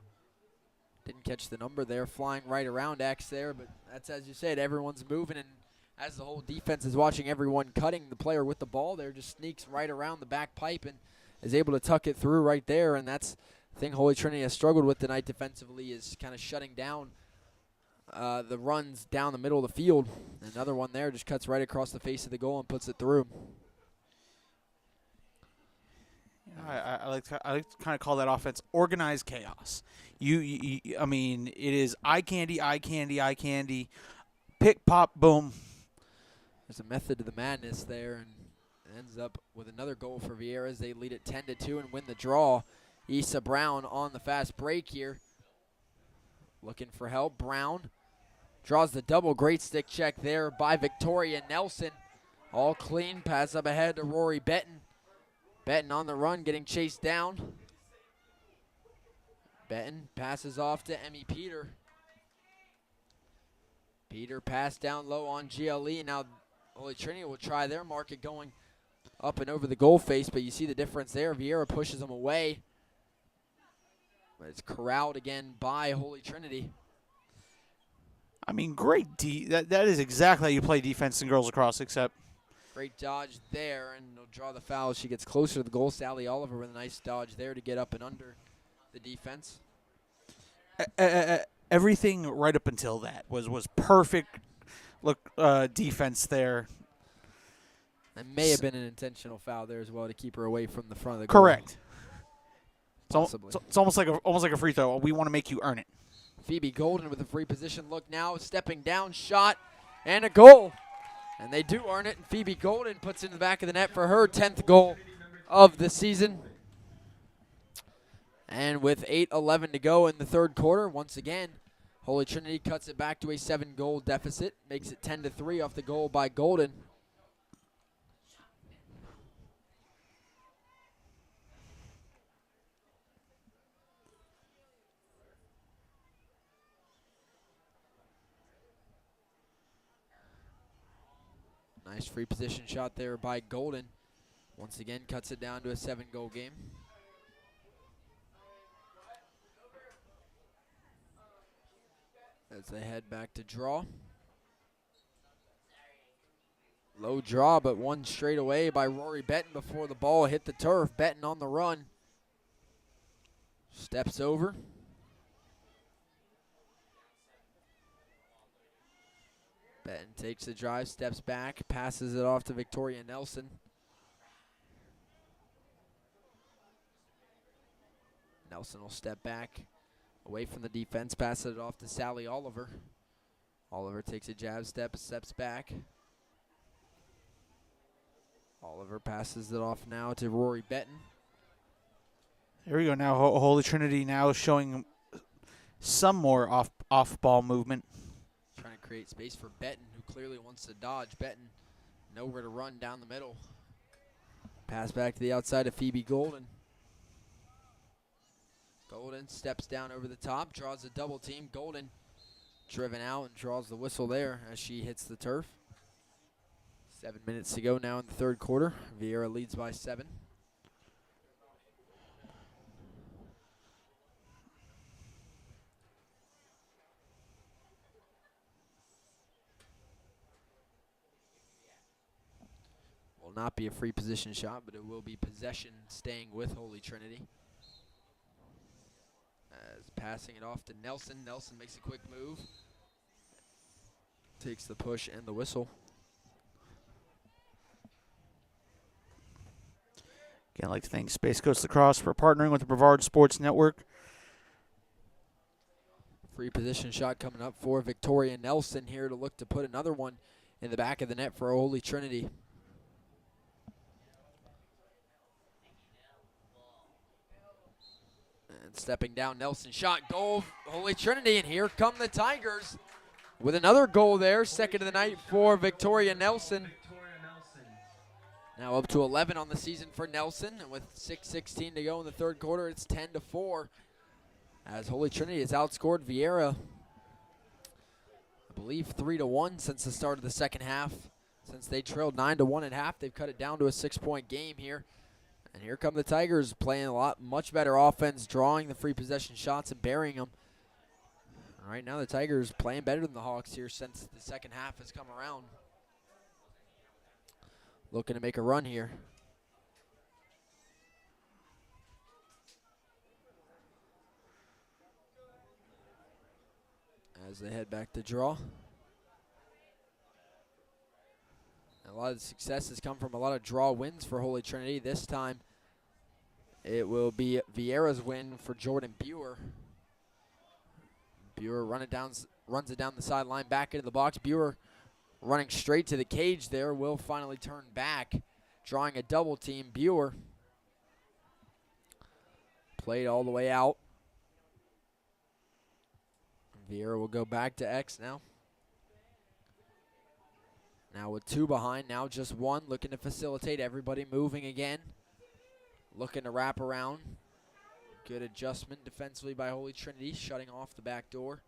Didn't catch the number there, flying right around X there, but that's, as you said, everyone's moving, and as the whole defense is watching everyone cutting, the player with the ball there just sneaks right around the back pipe and is able to tuck it through right there. And that's the thing Holy Trinity has struggled with tonight defensively, is kind of shutting down the runs down the middle of the field. Another one there just cuts right across the face of the goal and puts it through. I like to kind of call that offense organized chaos. I mean, it is eye candy, pick, pop, boom. There's a method to the madness there, and it ends up with another goal for Viera as they lead it 10-2 and win the draw. Issa Brown on the fast break here. Looking for help. Brown draws the double. Great stick check there by Victoria Nelson. All clean. Pass up ahead to Rory Benton. Benton on the run, getting chased down. Benton passes off to Emmy Peter. Peter passed down low on GLE. Now Holy Trinity will try their market going up and over the goal face, but you see the difference there. Viera pushes him away. But it's corralled again by Holy Trinity. I mean, great that is exactly how you play defense in girls lacrosse, except Great dodge there, and they'll draw the foul. She gets closer to the goal. Sally Oliver with a nice dodge there to get up and under the defense. everything right up until that was perfect. Look, defense there. It may have been an intentional foul there as well to keep her away from the front of the goal. Correct. Possibly. It's almost like a free throw. We want to make you earn it. Phoebe Golden with a free position look now, stepping down, shot, and a goal. And they do earn it, and Phoebe Golden puts it in the back of the net for her 10th goal of the season. And with 8:11 to go in the third quarter, once again, Holy Trinity cuts it back to a 7-goal deficit, makes it 10-3 off the goal by Golden. Nice free position shot there by Golden. Once again, cuts it down to a 7-goal game. As they head back to draw. Low draw, but one straight away by Rory Benton before the ball hit the turf. Benton on the run. Steps over. Benton takes the drive, steps back, passes it off to Victoria Nelson. Nelson will step back away from the defense, passes it off to Sally Oliver. Oliver takes a jab step, steps back. Oliver passes it off now to Rory Benton. Here we go now. Holy Trinity now showing some more off-ball movement. Trying to create space for Benton, who clearly wants to dodge. Benton, nowhere to run down the middle. Pass back to the outside of Phoebe Golden. Golden steps down over the top, draws a double team. Golden driven out and draws the whistle there as she hits the turf. 7 minutes to go now in the third quarter. Viera leads by 7. Will not be a free position shot, but it will be possession staying with Holy Trinity. As passing it off to Nelson. Nelson makes a quick move. Takes the push and the whistle. Again, I'd like to thank Space Coast Lacrosse for partnering with the Brevard Sports Network. Free position shot coming up for Victoria Nelson here to look to put another one in the back of the net for Holy Trinity. And stepping down, Nelson shot, goal, Holy Trinity, and here come the Tigers with another goal there, second of the night for Victoria Nelson. Now up to 11 on the season for Nelson, and with 6:16 to go in the third quarter, it's 10-4. As Holy Trinity has outscored Viera, I believe 3-1 since the start of the second half. Since they trailed 9-1 at half, they've cut it down to a 6-point game here. And here come the Tigers playing much better offense, drawing the free possession shots and burying them. Right now the Tigers playing better than the Hawks here since the second half has come around. Looking to make a run here. As they head back to draw. A lot of the success has come from a lot of draw wins for Holy Trinity. This time it will be Viera's win for Jordan Buer. Buer runs it down the sideline, back into the box. Buer running straight to the cage there, will finally turn back, drawing a double team. Buer played all the way out. Viera will go back to X now. Now with 2 behind, now just 1, looking to facilitate everybody moving again. Looking to wrap around. Good adjustment defensively by Holy Trinity, shutting off the back door.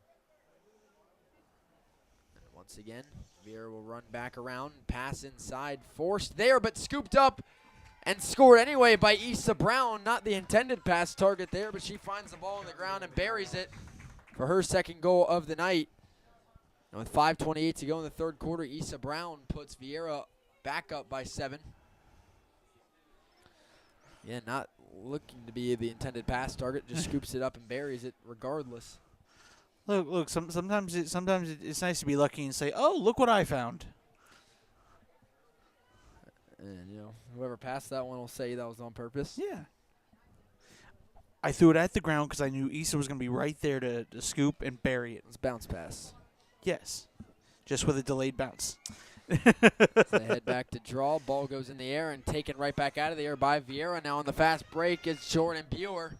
Once again, Viera will run back around, pass inside, forced there, but scooped up and scored anyway by Issa Brown. Not the intended pass target there, but she finds the ball on the ground and buries it for her second goal of the night. And with 5:28 to go in the third quarter, Issa Brown puts Viera back up by 7. Yeah, not looking to be the intended pass target, just scoops it up and buries it regardless. Look. Sometimes it's nice to be lucky and say, "Oh, look what I found." And whoever passed that one will say that was on purpose. Yeah. I threw it at the ground because I knew Issa was going to be right there to scoop and bury it. It's bounce pass. Yes, just with a delayed bounce. So they head back to draw. Ball goes in the air and taken right back out of the air by Viera. Now on the fast break is Jordan Buer.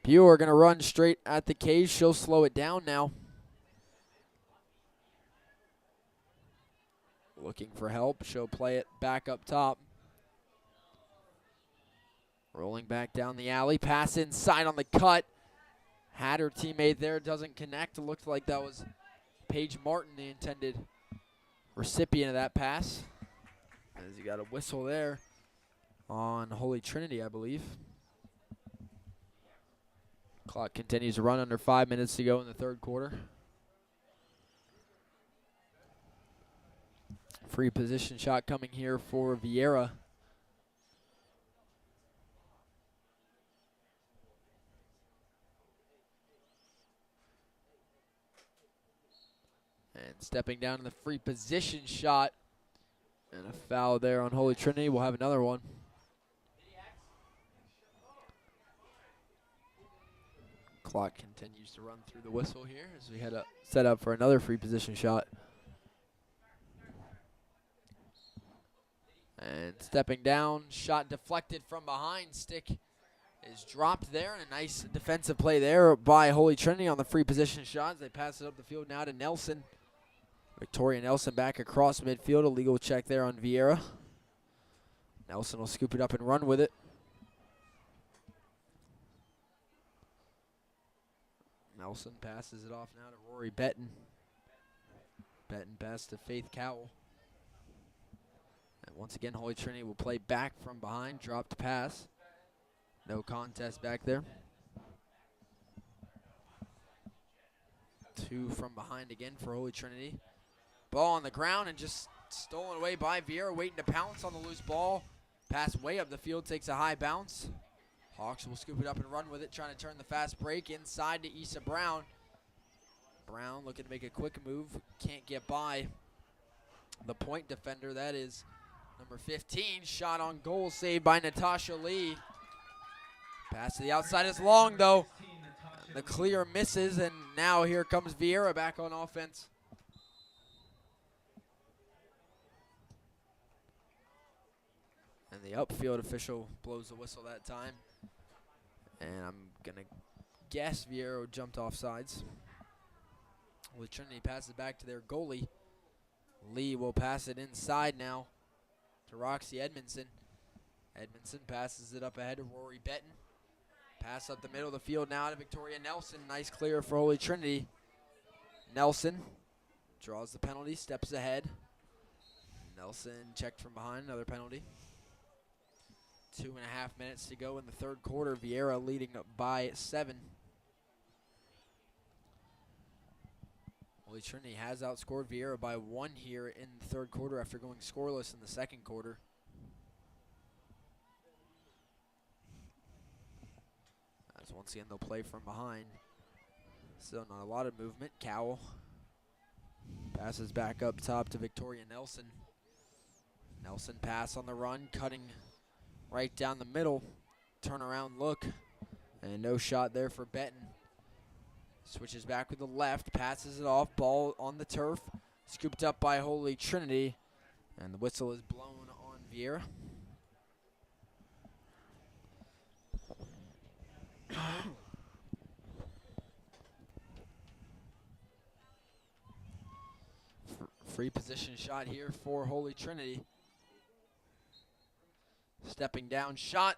Buer going to run straight at the cage. She'll slow it down now. Looking for help. She'll play it back up top. Rolling back down the alley. Pass inside on the cut. Had her teammate there. Doesn't connect. Looked like that was Paige Martin, the intended recipient of that pass. As you got a whistle there on Holy Trinity, I believe. Clock continues to run, under 5 minutes to go in the third quarter. Free position shot coming here for Viera. And stepping down in the free position shot. And a foul there on Holy Trinity. We'll have another one. Clock continues to run through the whistle here as we head up, set up for another free position shot. And stepping down, shot deflected from behind. Stick is dropped there, and a nice defensive play there by Holy Trinity on the free position shots. They pass it up the field now to Nelson. Victoria Nelson back across midfield. A legal check there on Viera. Nelson will scoop it up and run with it. Nelson passes it off now to Rory Betton. Betton pass to Faith Cowell. And once again, Holy Trinity will play back from behind. Dropped pass. No contest back there. 2 from behind again for Holy Trinity. Ball on the ground and just stolen away by Viera, waiting to pounce on the loose ball. Pass way up the field, takes a high bounce. Hawks will scoop it up and run with it, trying to turn the fast break inside to Issa Brown. Brown looking to make a quick move, can't get by the point defender. That is number 15. Shot on goal, saved by Natasha Lee. Pass to the outside is long though. The clear misses, and now here comes Viera back on offense. And the upfield official blows the whistle that time. And I'm going to guess Viera jumped off sides. With Trinity passes back to their goalie. Lee will pass it inside now to Roxy Edmondson. Edmondson passes it up ahead to Rory Betton. Pass up the middle of the field now to Victoria Nelson. Nice clear for Holy Trinity. Nelson draws the penalty, steps ahead. Nelson checked from behind, another penalty. 2.5 minutes to go in the third quarter. Viera leading up by 7. Holy Trinity has outscored Viera by 1 here in the third quarter after going scoreless in the second quarter. As once again they'll play from behind. Still not a lot of movement. Cowell passes back up top to Victoria Nelson. Nelson pass on the run, cutting right down the middle. Turnaround look. And no shot there for Betton. Switches back with the left, passes it off, ball on the turf. Scooped up by Holy Trinity. And the whistle is blown on Viera. Free position shot here for Holy Trinity. Stepping down shot.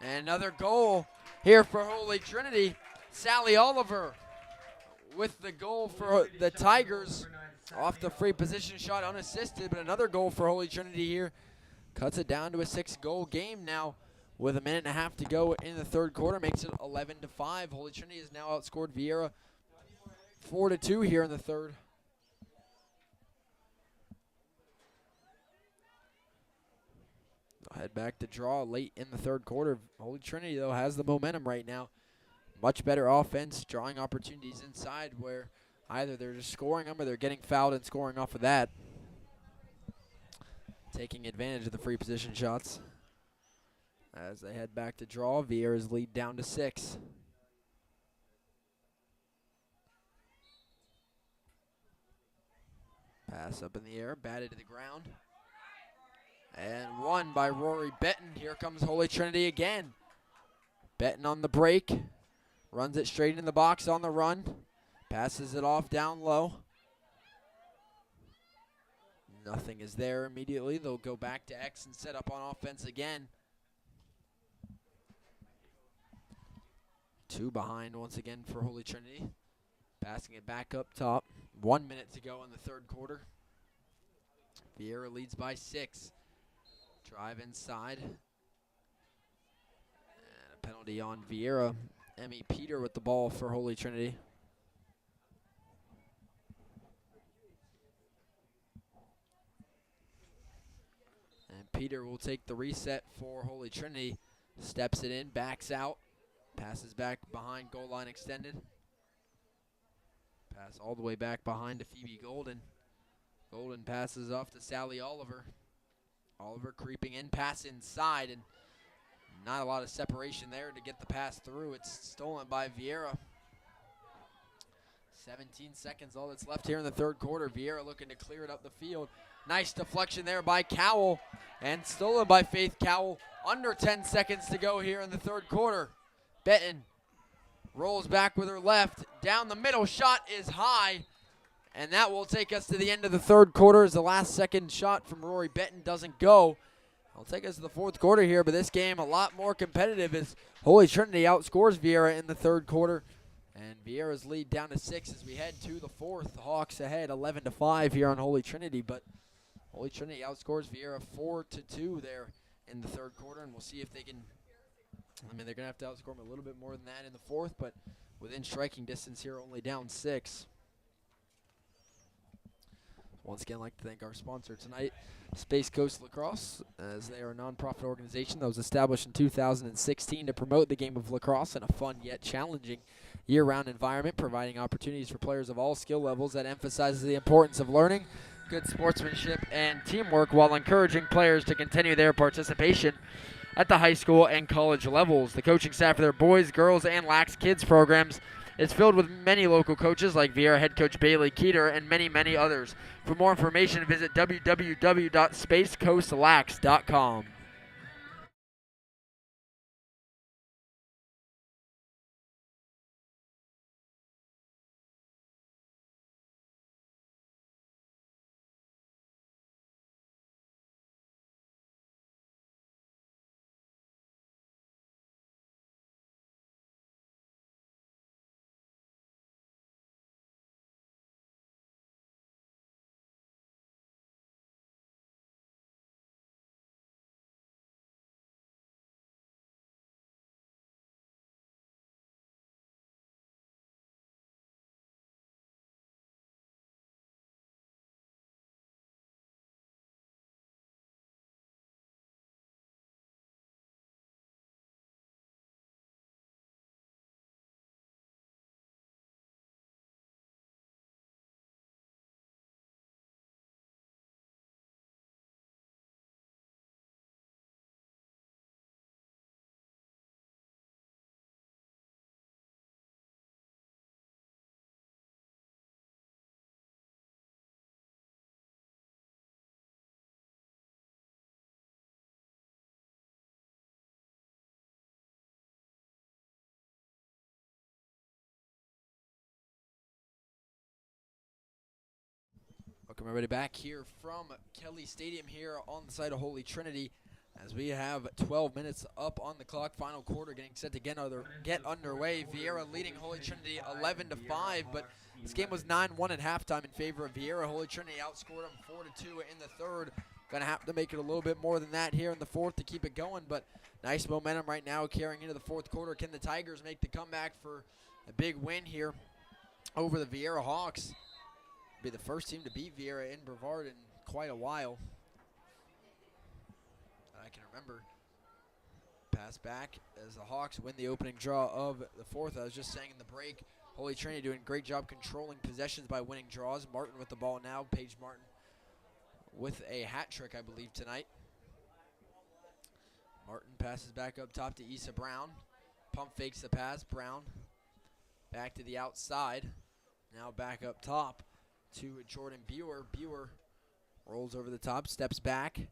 And another goal here for Holy Trinity. Sally Oliver with the goal for the Tigers. Off the free position shot, unassisted, but another goal for Holy Trinity here. Cuts it down to a 6-goal game now with a minute and a half to go in the third quarter. Makes it 11-5. Holy Trinity has now outscored Viera 4-2 here in the third. They'll head back to draw late in the third quarter. Holy Trinity, though, has the momentum right now. Much better offense, drawing opportunities inside where either they're just scoring them or they're getting fouled and scoring off of that. Taking advantage of the free position shots. As they head back to draw, Viera's lead down to 6. Pass up in the air, batted to the ground. And won by Rory Benton. Here comes Holy Trinity again. Benton on the break. Runs it straight in the box on the run. Passes it off down low. Nothing is there immediately. They'll go back to X and set up on offense again. 2 behind once again for Holy Trinity. Passing it back up top. 1 minute to go in the third quarter. Viera leads by 6. Drive inside. And a penalty on Viera. Emmy Peter with the ball for Holy Trinity. And Peter will take the reset for Holy Trinity. Steps it in, backs out. Passes back behind, goal line extended. Pass all the way back behind to Phoebe Golden. Golden passes off to Sally Oliver. Oliver creeping in, pass inside, and not a lot of separation there to get the pass through. It's stolen by Viera. 17 seconds, all that's left here in the third quarter. Viera looking to clear it up the field. Nice deflection there by Cowell, and stolen by Faith Cowell. Under 10 seconds to go here in the third quarter. Benton rolls back with her left. Down the middle, shot is high. And that will take us to the end of the third quarter as the last second shot from Rory Benton doesn't go. It'll take us to the fourth quarter here, but this game a lot more competitive as Holy Trinity outscores Viera in the third quarter. And Viera's lead down to 6 as we head to the fourth. The Hawks ahead 11-5 here on Holy Trinity, but Holy Trinity outscores Viera 4-2 there in the third quarter, and we'll see if they can. I mean, they're going to have to outscore them a little bit more than that in the fourth, but within striking distance here, only down 6. Once again, I'd like to thank our sponsor tonight, Space Coast Lacrosse, as they are a nonprofit organization that was established in 2016 to promote the game of lacrosse in a fun yet challenging year-round environment, providing opportunities for players of all skill levels that emphasizes the importance of learning, good sportsmanship, and teamwork while encouraging players to continue their participation at the high school and college levels. The coaching staff for their boys, girls, and lax kids programs is filled with many local coaches like Viera head coach Bailey Keeter and many, many others. For more information, visit www.spacecoastlax.com. Welcome everybody back here from Kelly Stadium here on the side of Holy Trinity as we have 12 minutes up on the clock. Final quarter getting set to get underway. Viera leading Holy Trinity 11-5, but This game was 9-1 at halftime in favor of Viera. Holy Trinity outscored them 4-2 in the third. Going to have to make it a little bit more than that here in the fourth to keep it going, but nice momentum right now carrying into the fourth quarter. Can the Tigers make the comeback for a big win here over the Viera Hawks? Be the first team to beat Viera in Brevard in quite a while that I can remember. Pass back as the Hawks win the opening draw of the fourth. I was just saying in the break, Holy Trinity doing a great job controlling possessions by winning draws. Martin with the ball now. Paige Martin with a hat trick, I believe, tonight. Martin passes back up top to Issa Brown. Pump fakes the pass. Brown back to the outside. Now back up top to Jordan Buer. Buer rolls over the top, steps back.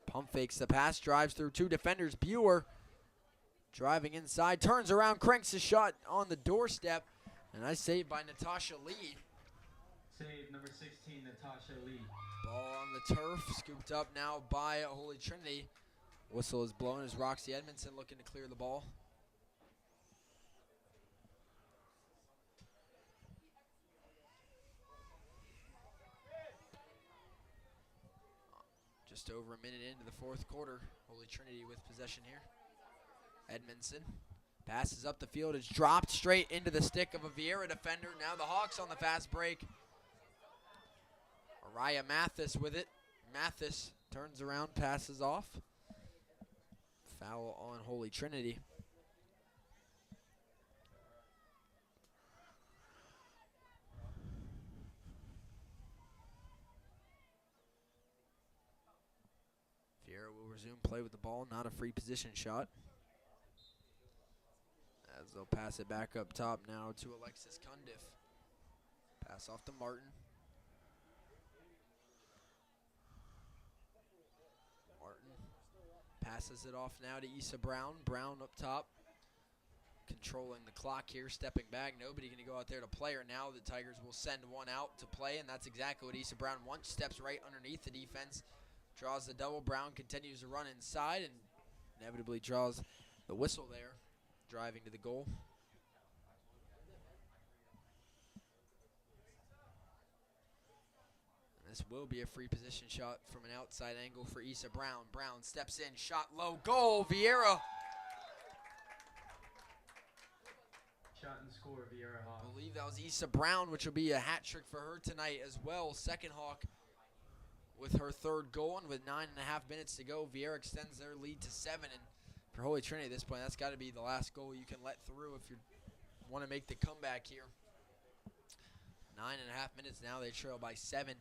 Pump fakes the pass, drives through two defenders. Buer driving inside, turns around, cranks a shot on the doorstep. And I saved by Natasha Lee. Save number 16, Natasha Lee. Ball on the turf, scooped up now by Holy Trinity. Whistle is blown as Roxy Edmondson looking to clear the ball. Just over a minute into the fourth quarter. Holy Trinity with possession here. Edmondson passes up the field. It's dropped straight into the stick of a Viera defender. Now the Hawks on the fast break. Araya Mathis with it. Mathis turns around, passes off. Foul on Holy Trinity. Viera will resume play with the ball, not a free position shot. As they'll pass it back up top now to Alexis Cundiff. Pass off to Martin. Martin passes it off now to Issa Brown. Brown up top, controlling the clock here, stepping back. Nobody going to go out there to play her now. The Tigers will send one out to play, and that's exactly what Issa Brown wants. Steps right underneath the defense, draws the double. Brown continues to run inside and inevitably draws the whistle there, driving to the goal. This will be a free position shot from an outside angle for Issa Brown. Brown steps in, shot low, goal, Viera. Shot and score, Viera I Hawks. believe that was Issa Brown, which will be a hat trick for her tonight as well. Second Hawk with her third goal, and with 9.5 minutes to go, Viera extends their lead to 7. And for Holy Trinity at this point, that's got to be the last goal you can let through if you want to make the comeback here. 9.5 minutes now, they trail by 7.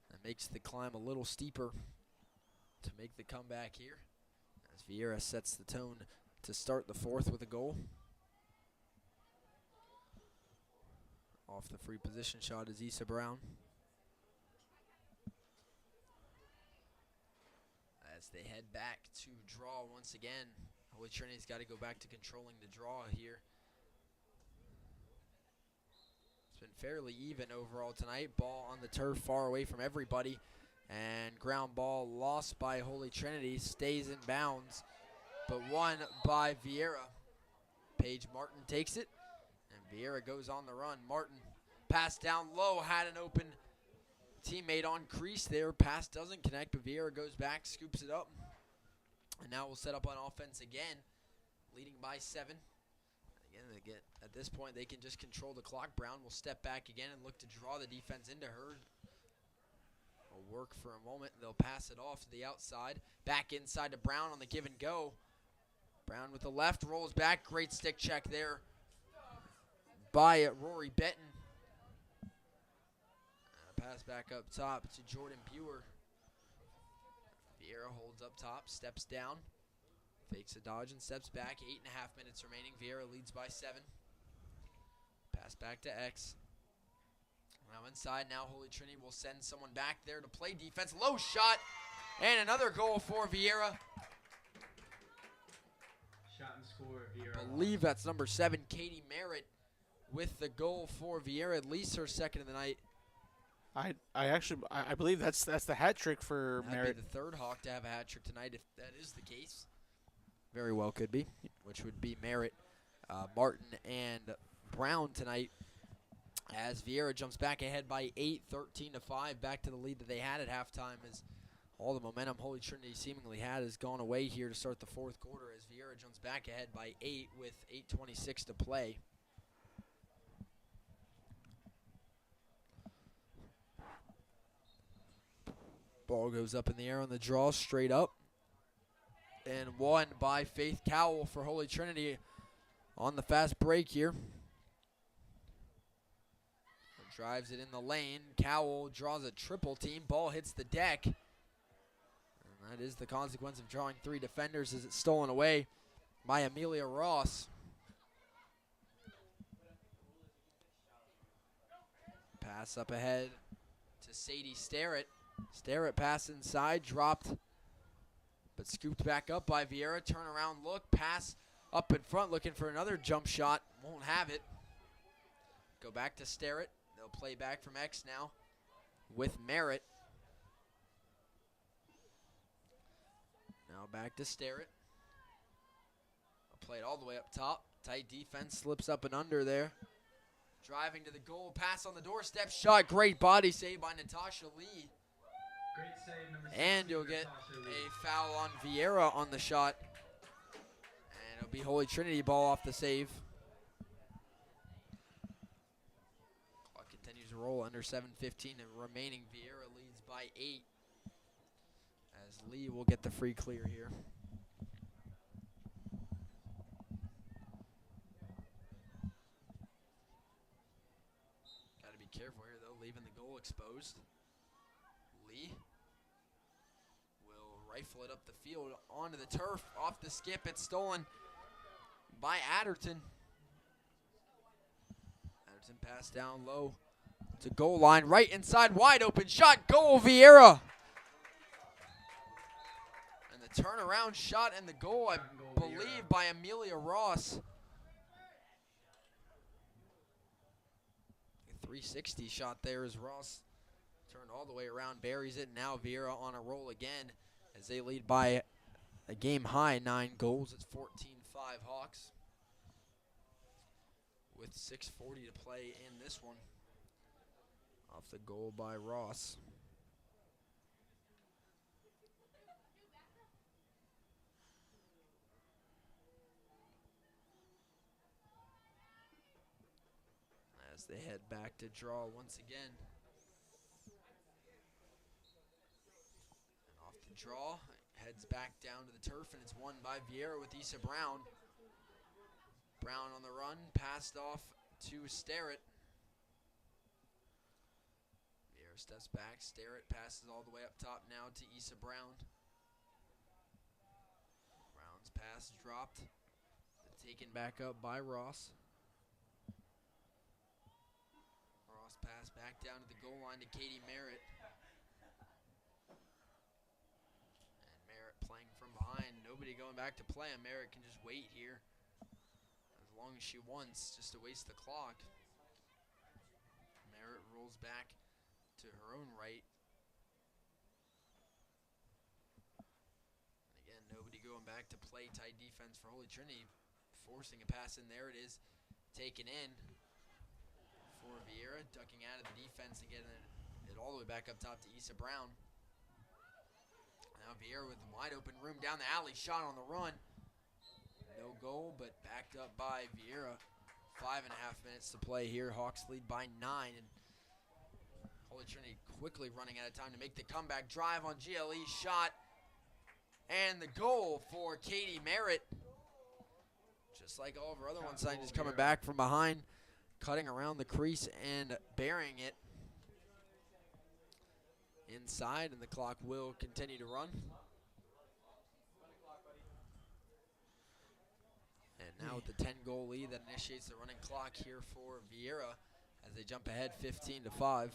That makes the climb a little steeper to make the comeback here, as Viera sets the tone to start the fourth with a goal. Off the free position shot is Issa Brown. As they head back to draw once again, Holy Trinity's got to go back to controlling the draw here. It's been fairly even overall tonight. Ball on the turf, far away from everybody. And ground ball lost by Holy Trinity, stays in bounds, but won by Viera. Paige Martin takes it, and Viera goes on the run. Martin, pass down low, had an open teammate on crease there. Pass doesn't connect, but Viera goes back, scoops it up. And now we'll set up on offense again, leading by 7. Again, at this point, they can just control the clock. Brown will step back again and look to draw the defense into her. Will work for a moment. They'll pass it off to the outside. Back inside to Brown on the give and go. Brown with the left, rolls back. Great stick check there by Rory Benton. Pass back up top to Jordan Buer. Viera holds up top, steps down. Fakes a dodge and steps back. 8.5 minutes remaining. Viera leads by 7. Pass back to X. Now inside. Now Holy Trinity will send someone back there to play defense. Low shot. And another goal for Viera. Shot and score, Viera. I believe that's number 7, Katie Merritt, with the goal for Viera. At least her second of the night. I believe that's the hat trick for That'd Merritt. be the third Hawk to have a hat trick tonight, if that is the case. Very well could be, which would be Merritt, Martin, and Brown tonight. as Viera jumps back ahead by 8, 13-5, back to the lead that they had at halftime as all the momentum Holy Trinity seemingly had has gone away here to start the fourth quarter as Viera jumps back ahead by 8 with 8:26 to play. Ball goes up in the air on the draw, straight up. And won by Faith Cowell for Holy Trinity on the fast break here. Drives it in the lane. Cowell draws a triple team. Ball hits the deck. And that is the consequence of drawing 3 defenders as it's stolen away by Amelia Ross. Pass up ahead to Sadie Starrett. Starrett pass inside, dropped, but scooped back up by Viera. Turnaround look, pass up in front, looking for another jump shot. Won't have it. Go back to Starrett. They'll play back from X now with Merritt. Now back to Starrett. Play it all the way up top. Tight defense, slips up and under there. Driving to the goal, pass on the doorstep, shot, great body save by Natasha Lee. Great save, number 16, And you'll get Natasha Lee. a foul on Viera on the shot. And it'll be Holy Trinity ball off the save. Clock continues to roll under 7:15 and remaining. Viera leads by 8 as Lee will get the free clear here. Got to be careful here though, leaving the goal exposed. Lee will rifle it up the field onto the turf, off the skip. It's stolen by Adderton. Adderton pass down low to goal line, right inside, wide open shot, goal Viera. And the turnaround shot and the goal, I believe, by Amelia Ross. A 360 shot there as Ross turned all the way around, buries it. Now Viera on a roll again as they lead by a game high 9 goals. It's 14-5 Hawks with 6:40 to play in this one. Off the goal by Ross. As they head back to draw once again. And off the draw, heads back down to the turf, and it's won by Viera with Issa Brown. Brown on the run, passed off to Starrett. Viera steps back, Starrett passes all the way up top now to Issa Brown. Brown's pass dropped, taken back up by Ross. Ross pass back down to the goal line to Katie Merritt. And Merritt playing from behind. Nobody going back to play, and Merritt can just wait here as long as she wants, just to waste the clock. Merritt rolls back to her own right. And again, nobody going back to play. Tight defense for Holy Trinity, forcing a pass in. There it is, taken in for Viera, ducking out of the defense and getting it all the way back up top to Issa Brown. Now Viera with wide open room down the alley, shot on the run. No goal, but backed up by Viera. 5.5 minutes to play here. Hawks lead by 9, and Holy Trinity quickly running out of time to make the comeback. Drive on GLE, shot, and the goal for Katie Merritt. Just like all of her other ones, just coming back from behind, cutting around the crease and burying it inside, and the clock will continue to run. And now with the 10-goal lead, that initiates the running clock here for Viera as they jump ahead 15-5.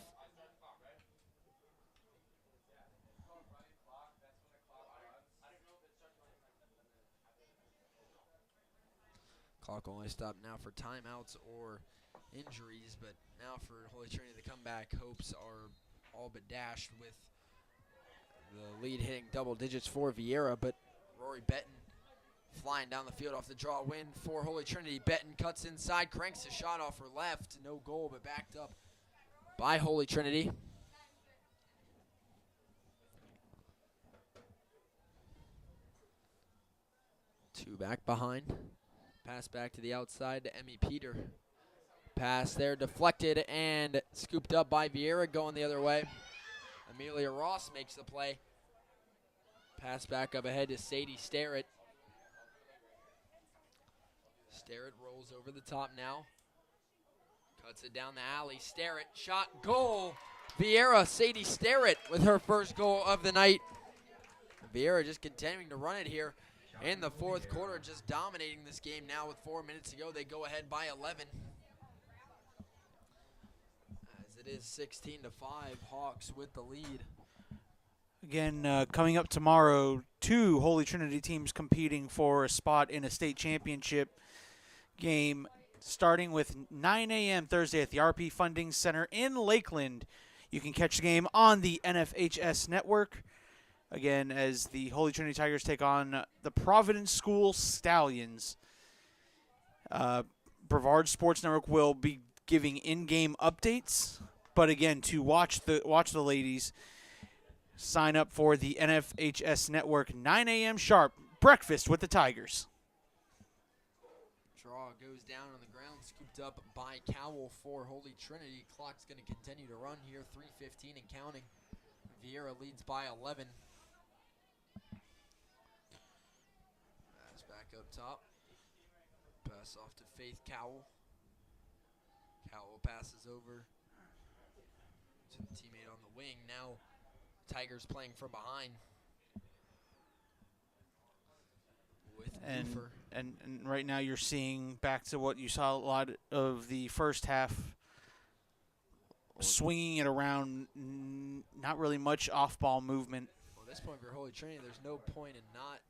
Clock only stopped now for timeouts or injuries, but now for Holy Trinity, the comeback hopes are all but dashed with the lead hitting double digits for Viera, but Rory Benton Flying down the field off the draw, win for Holy Trinity. Benton cuts inside, cranks a shot off her left. No goal, but backed up by Holy Trinity. Two back behind. Pass back to the outside to Emmy Peter. Pass there, deflected and scooped up by Viera, going the other way. Amelia Ross makes the play. Pass back up ahead to Sadie Starrett. Starrett rolls over the top now. Cuts it down the alley. Starrett, shot, goal. Viera, Sadie Starrett with her first goal of the night. Viera just continuing to run it here in the fourth quarter, just dominating this game now with 4 minutes to go. They go ahead by 11. As it is 16-5, Hawks with the lead. Again, coming up tomorrow, two Holy Trinity teams competing for a spot in a state championship game, starting with 9 a.m. Thursday at the RP Funding Center in Lakeland. You can catch the game on the NFHS network. Again, as the Holy Trinity Tigers take on the Providence School Stallions. Brevard Sports Network will be giving in-game updates, but again, to watch the ladies, sign up for the NFHS network, 9 a.m. sharp, breakfast with the Tigers. Draw goes down on the ground, scooped up by Cowell for Holy Trinity. Clock's going to continue to run here, 3:15 and counting. Viera leads by 11. Pass back up top. Pass off to Faith Cowell. Cowell passes over to the teammate on the wing. Now Tigers playing from behind. With Newfer. And right now you're seeing back to what you saw a lot of the first half, swinging it around, not really much off-ball movement. Well, at this point for Holy Trinity, there's no point in not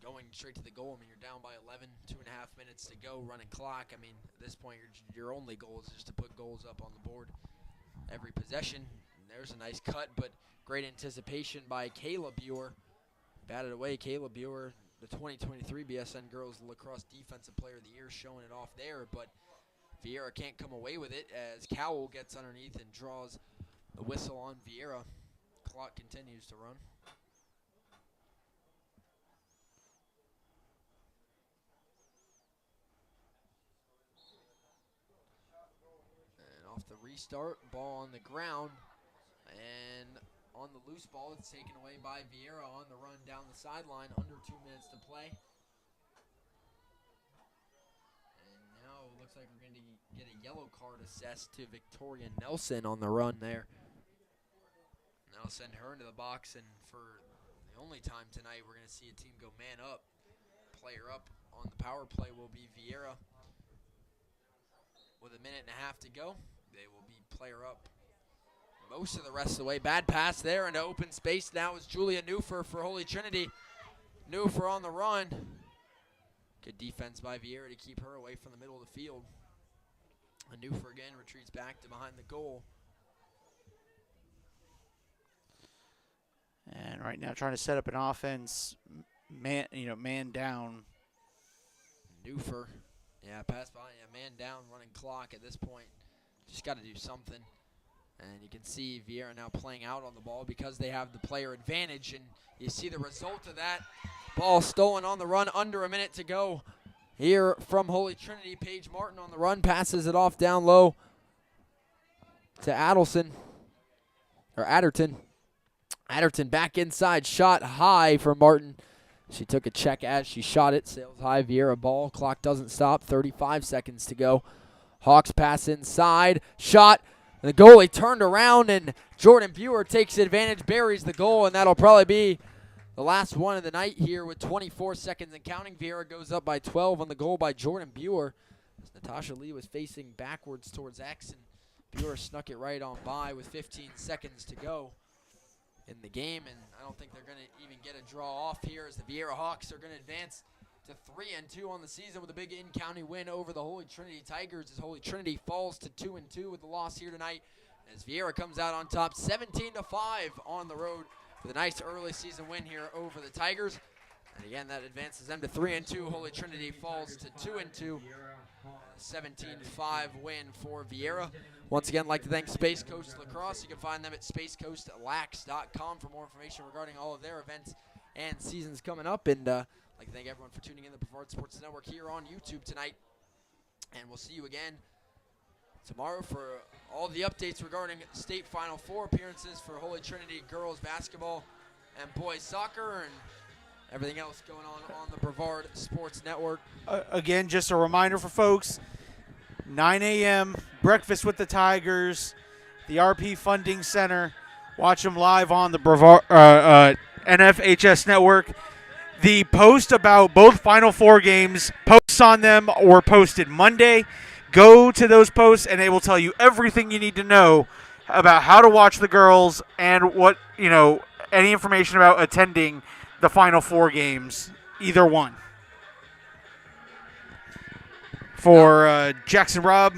going straight to the goal. I mean, you're down by 11, 2.5 minutes to go, running clock. I mean, at this point, your only goal is just to put goals up on the board every possession. And there's a nice cut, but great anticipation by Kayla Buer. Batted away, Kayla Buer, the 2023 BSN Girls Lacrosse Defensive Player of the Year, showing it off there, but Viera can't come away with it as Cowell gets underneath and draws the whistle on Viera. Clock continues to run. And off the restart, ball on the ground, and on the loose ball, it's taken away by Viera on the run down the sideline, under 2 minutes to play. Looks like we're going to get a yellow card assessed to Victoria Nelson on the run there. And that'll send her into the box, and for the only time tonight we're going to see a team go man up. Player up on the power play will be Viera. With 1.5 minutes to go, they will be player up most of the rest of the way. Bad pass there into open space. Now is Julia Newfer for Holy Trinity. Newfer on the run. Good defense by Viera to keep her away from the middle of the field. And Newfer again retreats back to behind the goal. And right now trying to set up an offense, man down. Newfer, yeah, pass by, man down, running clock at this point. Just got to do something. And you can see Viera now playing out on the ball because they have the player advantage. And you see the result of that. Ball stolen on the run, under 1 minute to go. Here from Holy Trinity, Paige Martin on the run, passes it off down low to Adderton. Adderton back inside, shot high for Martin. She took a check as she shot it, sails high, Viera ball. Clock doesn't stop, 35 seconds to go. Hawks pass inside, shot. The goalie turned around, and Jordan Buer takes advantage, buries the goal, and that'll probably be the last one of the night here with 24 seconds and counting. Viera goes up by 12 on the goal by Jordan Buer. As Natasha Lee was facing backwards towards X, and Buer snuck it right on by with 15 seconds to go in the game. And I don't think they're going to even get a draw off here, as the Viera Hawks are going to advance to 3-2 on the season with a big in-county win over the Holy Trinity Tigers, as Holy Trinity falls to 2-2 with the loss here tonight, as Viera comes out on top 17-5 on the road with a nice early season win here over the Tigers. And again, that advances them to 3-2. Holy Trinity falls to 2-2. 17-5 win for Viera. Once again, I'd like to thank Space Coast Lacrosse. You can find them at spacecoastlax.com for more information regarding all of their events and seasons coming up. And I'd like to thank everyone for tuning in to the Brevard Sports Network here on YouTube tonight. And we'll see you again tomorrow for all the updates regarding state Final Four appearances for Holy Trinity girls basketball and boys soccer and everything else going on the Brevard Sports Network. Again, just a reminder for folks, 9 a.m., breakfast with the Tigers, the RP Funding Center. Watch them live on the Brevard NFHS Network. The post about both Final Four games, posts on them were posted Monday. Go to those posts, and they will tell you everything you need to know about how to watch the girls and what, any information about attending the Final Four games, either one. For Jackson Robb,